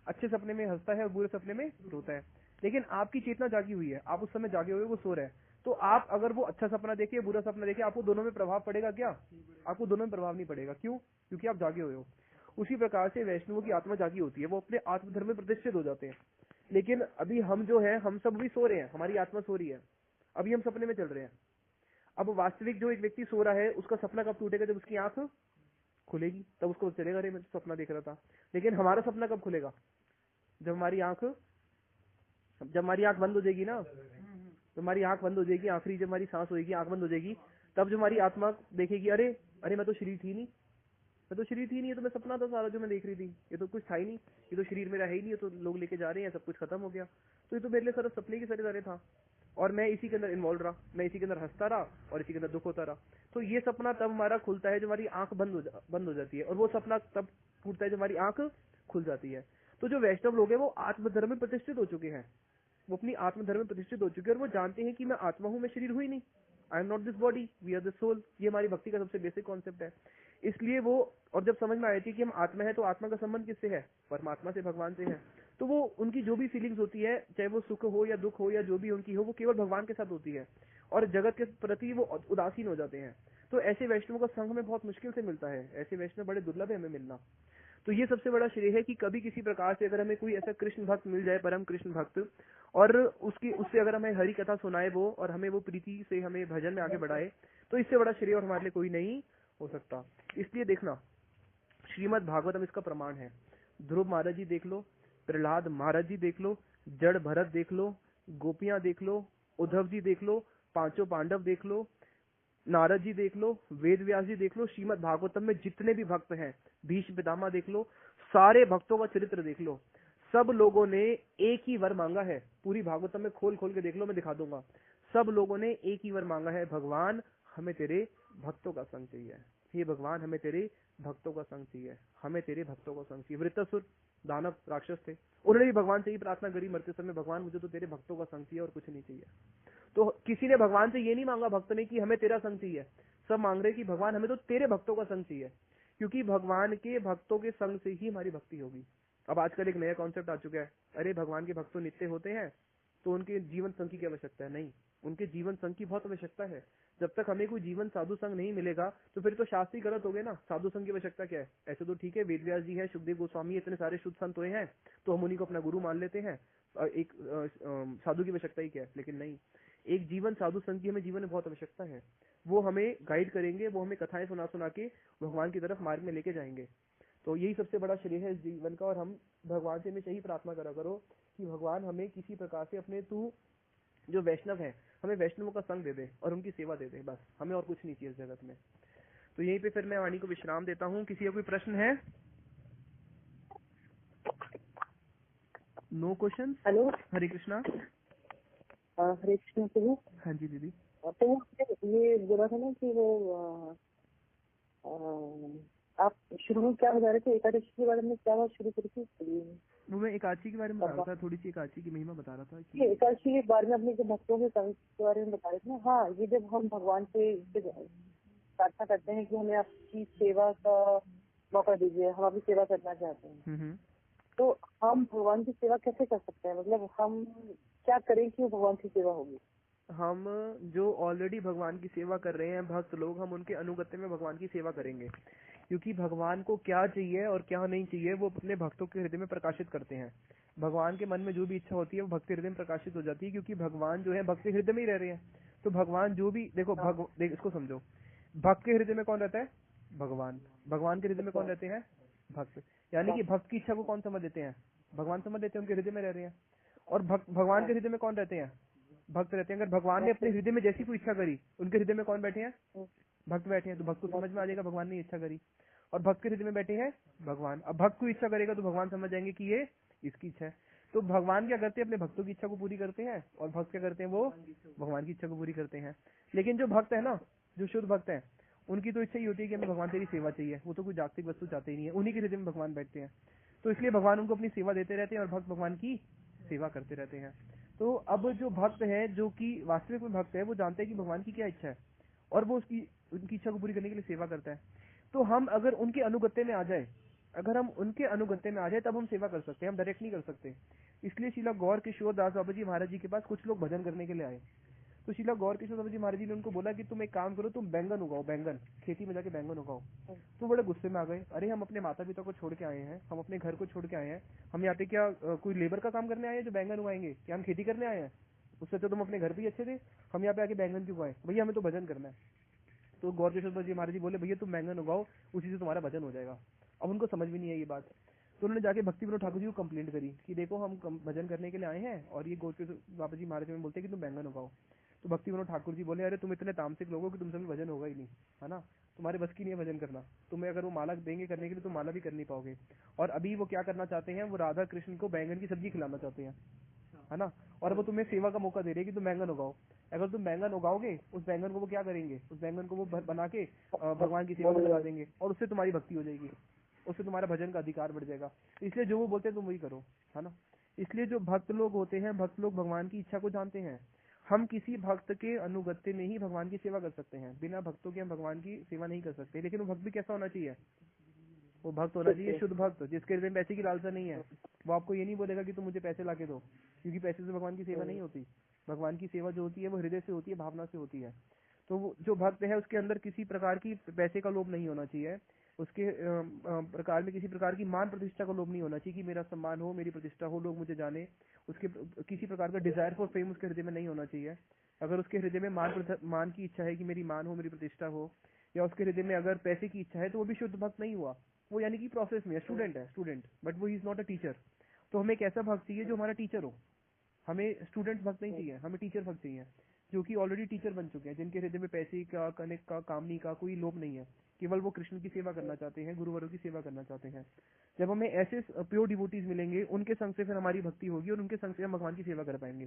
अच्छे सपने में हंसता है और बुरे सपने में रोता है। लेकिन आपकी चेतना जागी हुई है, आप उस समय जागे हुए, वो सो रहे हैं। तो आप अगर वो अच्छा सपना देखे, बुरा सपना देखे, आपको दोनों में प्रभाव पड़ेगा क्या? आपको दोनों में प्रभाव नहीं पड़ेगा। क्यों? क्योंकि आप जागे हुए हो। उसी प्रकार से वैष्णवों की आत्मा जागी होती है, वो अपने आत्मधर्म में प्रतिष्ठित हो जाते हैं। लेकिन अभी हम जो है, हम सब भी सो रहे हैं, हमारी आत्मा सो रही है, अभी हम सपने में चल रहे हैं। अब वास्तविक जो एक व्यक्ति सो रहा है, उसका सपना कब टूटेगा? जब उसकी आंख खुलेगी, तब उसको चलेगा, अरे मैं तो सपना देख रहा था। लेकिन हमारा सपना कब खुलेगा? जब हमारी आंख बंद हो जाएगी ना, तो हमारी आंख बंद हो जाएगी, आखिरी जब हमारी सांस होगी, आंख बंद हो जाएगी, तब जो हमारी आत्मा देखेगी, अरे अरे मैं तो शरीर थी नहीं, ये तो मैं सपना था सारा जो मैं देख रही थी, ये तो कुछ था ही नहीं, ये तो शरीर मेरा है ही नहीं, ये तो लोग लेके जा रहे हैं, सब कुछ खत्म हो गया, तो ये तो मेरे लिए सारा सपने की सारे था। और मैं इसी के अंदर इन्वॉल्व रहा, मैं इसी के अंदर हंसता रहा और इसी के अंदर दुख होता रहा। तो ये सपना तब हमारा खुलता है जब हमारी आंख बंद हो जाती है, और वो सपना तब टूटता है जब हमारी आंख खुल जाती है। तो जो वैष्णव लोग हैं वो आत्मधर्म में प्रतिष्ठित हो चुके हैं, वो अपनी आत्मधर्म में प्रतिष्ठित हो चुके हैं, और वो जानते हैं कि मैं आत्मा हूं, मैं शरीर हुई नहीं, I am not this body, we are the soul. ये हमारी भक्ति का सबसे बेसिक कॉन्सेप्ट है। इसलिए वो, और जब समझ में आई थी कि हम आत्मा है, तो आत्मा का संबंध किससे है? परमात्मा से, भगवान से है। तो वो उनकी जो भी फीलिंग्स होती है, चाहे वो सुख हो या दुख हो या जो भी उनकी हो, वो केवल भगवान के साथ होती है, और जगत के प्रति वो उदासीन हो जाते हैं। तो ऐसे वैष्णवों का संग हमें बहुत मुश्किल से मिलता है, ऐसे वैष्णव बड़े दुर्लभ है हमें मिलना। तो ये सबसे बड़ा श्रेय है कि कभी किसी प्रकार से अगर हमें कोई ऐसा कृष्ण भक्त मिल जाए, परम कृष्ण भक्त, और उससे अगर हमें हरि कथा सुनाए वो, और हमें वो प्रीति से हमें भजन में आगे बढ़ाए, तो इससे बड़ा श्रेय और हमारे लिए कोई नहीं हो सकता। इसलिए देखना, श्रीमद् भागवतम इसका प्रमाण है। ध्रुव महाराज जी देख लो, प्रहलाद महाराज जी देख लो, जड़ भरत देख लो, गोपियां देख लो, उद्धव जी देख लो, पांचों पांडव देख लो, नारद जी देख लो, वेद व्यास जी देख लो, श्रीमद् भागवतम में जितने भी भक्त हैं, भीष्म पितामह देख लो, सारे भक्तों का चरित्र देख लो। सब लोगों ने एक ही वर मांगा है, पूरी भागवतम में खोल खोल के देख लो, मैं दिखा दूंगा। सब लोगों ने एक ही वर मांगा है, भगवान हमें तेरे भक्तों का संग चाहिए। हे भगवान हमें तेरे भक्तों का संग चाहिए, हमें तेरे भक्तों का संग चाहिए। वृत्तासुर दानव राक्षस थे, उन्होंने भी भगवान से ही प्रार्थना करी मरते समय, भगवान मुझे तो तेरे भक्तों का संग चाहिए और कुछ नहीं चाहिए। तो किसी ने भगवान से ये नहीं मांगा भक्त ने कि हमें तेरा संग चाहिए, सब मांग रहे कि भगवान हमें तो तेरे भक्तों का संग चाहिए, क्योंकि भगवान के भक्तों के संग से ही हमारी भक्ति होगी। अब आजकल एक नया कॉन्सेप्ट आ चुका है, अरे भगवान के भक्त तो नित्य होते हैं, तो उनके जीवन संग की क्या आवश्यकता है? नहीं, उनके जीवन संग की बहुत आवश्यकता है। जब तक हमें कोई जीवन साधु संग नहीं मिलेगा, तो फिर तो शास्त्र ही गलत हो गए ना। साधु संग की आवश्यकता क्या है? ऐसे तो ठीक है, वेद व्यास जी है, सुखदेव गोस्वामी, इतने सारे शुद्ध संत हुए हैं, तो हम उन्हीं को अपना गुरु मान लेते हैं, एक साधु की आवश्यकता ही क्या है? लेकिन नहीं, एक जीवन साधु संत की हमें जीवन में बहुत आवश्यकता है। वो हमें गाइड करेंगे, वो हमें कथाएं सुना सुना के भगवान की तरफ मार्ग में लेके जाएंगे। तो यही सबसे बड़ा श्रेय है इस जीवन का। और हम भगवान से हमेशा ही प्रार्थना करा करो कि भगवान हमें किसी प्रकार से अपने, तू जो वैष्णव है, हमें वैष्णवों का संग दे दे और उनकी सेवा दे दे, बस हमें और कुछ नहीं चाहिए इस जगत में। तो यहीं पे फिर मैं वाणी को विश्राम देता हूँ। किसी का कोई प्रश्न है? No question. Hello, Hare Krishna. Hare Krishna प्रभु। हाँ जी दीदी। तो ये बोला था ना कि वो आप शुरू में क्या बता रहे थे, एकादशी के बारे में क्या बात शुरू करी थी? वो मैं एकादशी के बारे में बता रहा था, थोड़ी सी एकादशी की महिमा बता रहा था कि एकादशी के बारे में अपने जो भक्तों के संग के बारे में बता रहे थे ना। हाँ, ये जब हम भगवान से प्रार्थना करते हैं कि हमें आपकी सेवा का मौका दीजिए, हम आपकी सेवा करना चाहते हैं, तो हम भगवान की सेवा कैसे कर सकते हैं? मतलब हम क्या करें कि भगवान की सेवा होगी? हम जो ऑलरेडी भगवान की सेवा कर रहे हैं भक्त लोग, हम उनके अनुगत्य में भगवान की सेवा करेंगे, क्योंकि भगवान को क्या चाहिए और क्या नहीं चाहिए वो अपने भक्तों के हृदय में प्रकाशित करते हैं। भगवान के मन में जो भी इच्छा होती है वो भक्त के हृदय में प्रकाशित हो जाती है, क्योंकि भगवान जो है भक्त के हृदय में ही रह रहे हैं। तो भगवान जो भी देखो, देख इसको समझो, भक्त के हृदय में कौन रहता है? भगवान। भगवान के हृदय में कौन रहते हैं? भक्त। यानी कि भक्त की इच्छा को कौन समझ लेते हैं? भगवान समझ लेते हैं, उनके हृदय में रह रहे हैं। और भगवान के हृदय में कौन रहते हैं? भक्त रहते हैं। अगर भगवान ने अपने हृदय में जैसी कोई इच्छा करी, उनके हृदय में कौन बैठे हैं? भक्त बैठे हैं। तो भक्त को समझ में आ जाएगा भगवान ने इच्छा करी, और भक्त के हृदय में बैठे हैं भगवान। अब भक्त को इच्छा करेगा तो भगवान समझ जाएंगे कि ये इसकी इच्छा है। तो भगवान क्या करते हैं? अपने भक्तों की इच्छा को पूरी करते हैं, और भक्त क्या करते हैं? वो भगवान की इच्छा को पूरी करते हैं। लेकिन जो भक्त है ना, जो शुद्ध भक्त है, उनकी तो इच्छा ही होती है कि हमें भगवान तेरी सेवा चाहिए, वो तो कोई जागतिक वस्तु चाहते ही नहीं है, उन्हीं के हृदय में भगवान बैठते हैं। तो इसलिए भगवान उनको अपनी सेवा देते रहते हैं, और भक्त भगवान की सेवा करते रहते हैं। तो अब जो भक्त है, जो कि वास्तविक में भक्त है, वो जानते हैं कि भगवान की क्या इच्छा है, और वो उनकी इच्छा को पूरी करने के लिए सेवा करता है। तो हम अगर उनके अनुगत्य में आ जाए, अगर हम उनके अनुगत्य में आ जाए, तब हम सेवा कर सकते हैं, हम डायरेक्ट नहीं कर सकते। इसलिए शिला गौर किशोर दास बाबा जी महाराज जी के पास कुछ लोग भजन करने के लिए आए। तो शिला गौर किशोर बाबा जी महाराज जी ने उनको बोला कि तुम एक काम करो, तुम बैंगन उगाओ, बैंगन खेती में जाके बैंगन उगाओ। तो बड़े गुस्से में आ गए, अरे हम अपने माता पिता को छोड़ के आए हैं, हम अपने घर को छोड़ के आए हैं, हम यहाँ पे क्या कोई लेबर का काम करने आए हैं जो बैंगन उगाएंगे? क्या हम खेती करने आए हैं? उससे तो तुम अपने घर पे ही अच्छे थे, हम यहाँ पे आके बैंगन क्यों उगाए? भैया हमें तो भजन करना है। तो गौर किशोर जी महाराज जी बोले, भैया तुम बैंगन उगाओ, उसी से तुम्हारा भजन हो जाएगा। अब उनको समझ भी नहीं है ये बात, तो उन्होंने जाके भक्ति विनोद ठाकुर जी को कंप्लेंट करी कि देखो हम भजन करने के लिए आए हैं, और ये गौर किशोर बाबा जी महाराज जी बोलते हैं कि तुम बैंगन उगाओ। तो भक्ति विनोद ठाकुर जी बोले, अरे तुम इतने तामसिक लोग हो कि तुमसे भी भजन होगा ही नहीं, है ना, तुम्हारे बस की नहीं है भजन करना। तुम्हें अगर वो माला देंगे करने के लिए, तो माला भी कर नहीं पाओगे। और अभी वो क्या करना चाहते हैं? वो राधा कृष्ण को बैंगन की सब्जी खिलाना चाहते हैं, है ना। और वो तुम्हें सेवा का मौका दे रही है कि तुम बैंगन उगाओ। अगर तुम बैंगन उगाओगे, उस बैंगन को वो क्या करेंगे, उस बैंगन को वो बना के भगवान की सेवा में लगा देंगे, और उससे तुम्हारी भक्ति हो जाएगी, उससे तुम्हारा भजन का अधिकार बढ़ जाएगा। इसलिए जो वो बोलते हैं तुम वही करो, है ना। इसलिए जो भक्त लोग होते हैं, भक्त लोग भगवान की इच्छा को जानते हैं। हम किसी भक्त के अनुगत्य में ही भगवान की सेवा कर सकते हैं, बिना भक्तों के हम भगवान की सेवा नहीं कर सकते। लेकिन वो भक्त भी कैसा होना चाहिए, वो भक्त होना चाहिए शुद्ध भक्त, जिसके हृदय में पैसे की लालसा नहीं है। वो आपको ये नहीं बोलेगा कि तुम मुझे पैसे ला के दो, क्योंकि पैसे से भगवान की सेवा नहीं होती। भगवान की सेवा जो होती है वो हृदय से होती है, भावना से होती है। तो वो जो भक्त है उसके अंदर किसी प्रकार की पैसे का लोभ नहीं होना चाहिए, उसके प्रकार में किसी प्रकार की मान प्रतिष्ठा का लोभ नहीं होना चाहिए कि मेरा सम्मान हो, मेरी प्रतिष्ठा हो, लोग मुझे जाने। उसके किसी प्रकार का डिजायर फॉर फेम उसके हृदय में नहीं होना चाहिए। अगर उसके हृदय में मान की इच्छा है कि मेरी मान हो, मेरी प्रतिष्ठा हो, या उसके हृदय में अगर पैसे की इच्छा है, तो वो भी शुद्ध भक्त नहीं हुआ। वो यानी कि प्रोसेस में स्टूडेंट है, स्टूडेंट, बट वो इज नॉट अ टीचर। तो हमें एक ऐसा भक्त चाहिए जो हमारा टीचर हो। हमें स्टूडेंट भक्त नहीं चाहिए, हमें टीचर भक्त चाहिए, जो कि ऑलरेडी टीचर बन चुके हैं, जिनके हृदय में पैसे का, कनेक्ट का, कामनी का कोई लोभ नहीं है। केवल वो कृष्ण की सेवा करना चाहते हैं, गुरुवरों की सेवा करना चाहते हैं। जब हमें ऐसे प्योर डिवोटीज मिलेंगे, उनके संग से फिर हमारी भक्ति होगी, और उनके संग से हम भगवान की सेवा कर पाएंगे।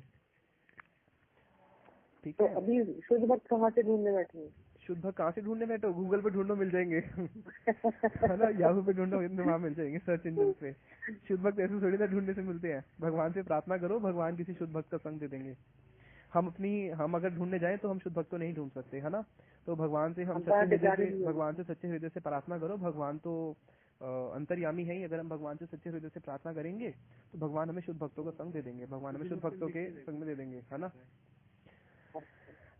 ठीक तो है। अभी शुद्ध भक्त कहाँ से ढूंढने बैठे हैं? शुद्ध भक्त कहाँ से ढूंढने बैठो, गूगल पे ढूंढो मिल जाएंगे है ना, याहू पे ढूंढो, वहां मिल जाएंगे सर्च इंजन पे। शुद्ध भक्त ऐसे थोड़ी ना ढूंढने से मिलते हैं। भगवान से प्रार्थना करो, भगवान किसी शुद्ध भक्त का संग दे देंगे। हम अगर ढूंढने जाएं तो हम शुद्ध भक्त को नहीं ढूंढ सकते, है ना। तो भगवान से हम सच्चे हृदय से प्रार्थना करो। भगवान तो अंतर्यामी है ही। अगर हम भगवान से सच्चे हृदय से प्रार्थना करेंगे तो भगवान हमें शुद्ध भक्तों का संग दे देंगे, भगवान हमें शुद्ध भक्तों के संग में दे देंगे, है ना।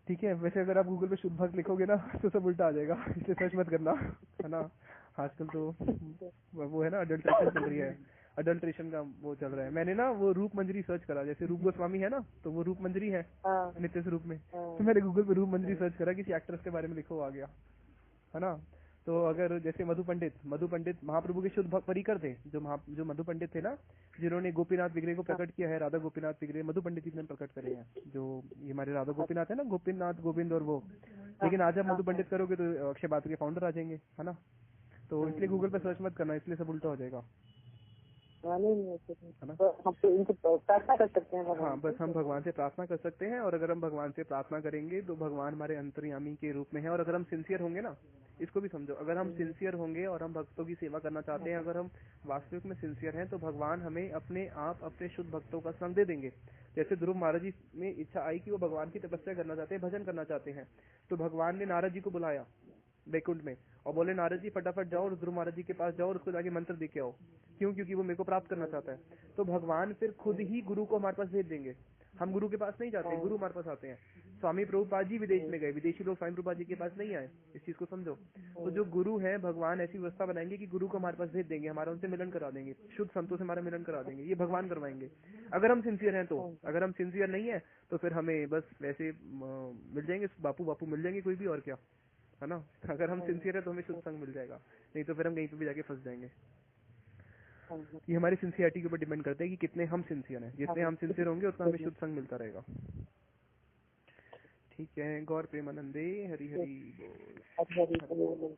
ठीक है। वैसे अगर आप गूगल पे शुद्ध भक्त लिखोगे ना तो सब उल्टा आ जाएगा, इसलिए सर्च मत करना, है ना। आजकल तो वो है ना, अडल्ट्रेशन चल रही है, अडल्ट्रेशन का वो चल रहा है। मैंने ना वो रूप मंजरी सर्च करा, जैसे रूप गोस्वामी है ना, तो वो रूप मंजरी है नित्य स्वरूप में। तो मैंने गूगल पे रूप मंजरी सर्च करा, किसी एक्ट्रेस के बारे में लिखो, आ गया, है ना। तो अगर जैसे मधु पंडित महाप्रभु के शुद्ध परिकर थे, जो मधु पंडित थे ना, जिन्होंने गोपीनाथ विग्रह को प्रकट किया है, राधा गोपीनाथ विग्रह मधु पंडित जी ने प्रकट करे हैं। जो ये हमारे राधा गोपीनाथ है ना, गोपीनाथ गोविंद और वो। लेकिन आज आप मधु पंडित करोगे तो अक्षय बात के फाउंडर आ जाएंगे, है ना। तो इसलिए गूगल पे सर्च मत करना, इसलिए सब उल्टा हो जाएगा, है ना। प्रार्थना कर सकते हैं। हाँ, बस हम भगवान से प्रार्थना कर सकते हैं, और अगर हम भगवान से प्रार्थना करेंगे तो भगवान हमारे अंतर्यामी के रूप में है। और अगर हम सिंसियर होंगे ना, इसको भी समझो, अगर हम सिंसियर होंगे और हम भक्तों की सेवा करना चाहते हैं, अगर हम वास्तविक में सिंसियर हैं, तो भगवान हमें अपने आप अपने शुद्ध भक्तों का संग दे देंगे। जैसे ध्रुव महाराज जी में इच्छा आई कि वो भगवान की तपस्या करना चाहते हैं, भजन करना चाहते हैं, तो भगवान ने नारद जी को बुलाया वैकुंठ में और बोले, नारद जी फटाफट जाओ और ध्रुव महाराज जी के पास जाओ और उसको जाके मंत्र दे के आओ। क्यों? क्योंकि वो मेरे को प्राप्त करना चाहता है। तो भगवान फिर खुद ही गुरु को हमारे पास भेज देंगे। हम गुरु के पास नहीं जाते, गुरु हमारे पास आते हैं। स्वामी प्रभुपाद जी विदेश में गए, विदेशी लोग स्वामी प्रभुपाद जी के पास नहीं आए, इस चीज को समझो। तो जो गुरु है, भगवान ऐसी व्यवस्था बनाएंगे कि गुरु को हमारे पास भेज देंगे, हमारा उनसे मिलन करा देंगे, शुद्ध संतों से हमारा मिलन करा देंगे। ये भगवान करवाएंगे अगर हम सिंसियर हैं तो। अगर हम सिंसियर नहीं है तो फिर हमें बस वैसे मिल जाएंगे, बापू मिल जाएंगे कोई भी, और क्या, है ना। अगर हम सिंसियर है तो हमें शुद्ध संग मिल जाएगा, नहीं तो फिर हम कहीं पे भी जाके फंस जाएंगे। ये हमारी सिंसियरिटी के ऊपर डिपेंड करते हैं कि कितने हम सिंसियर हैं। जितने हम सिंसियर होंगे उतना हमें शुद्ध संग मिलता रहेगा। ठीक है। गौर प्रेमानंदे हरि हरि बोल।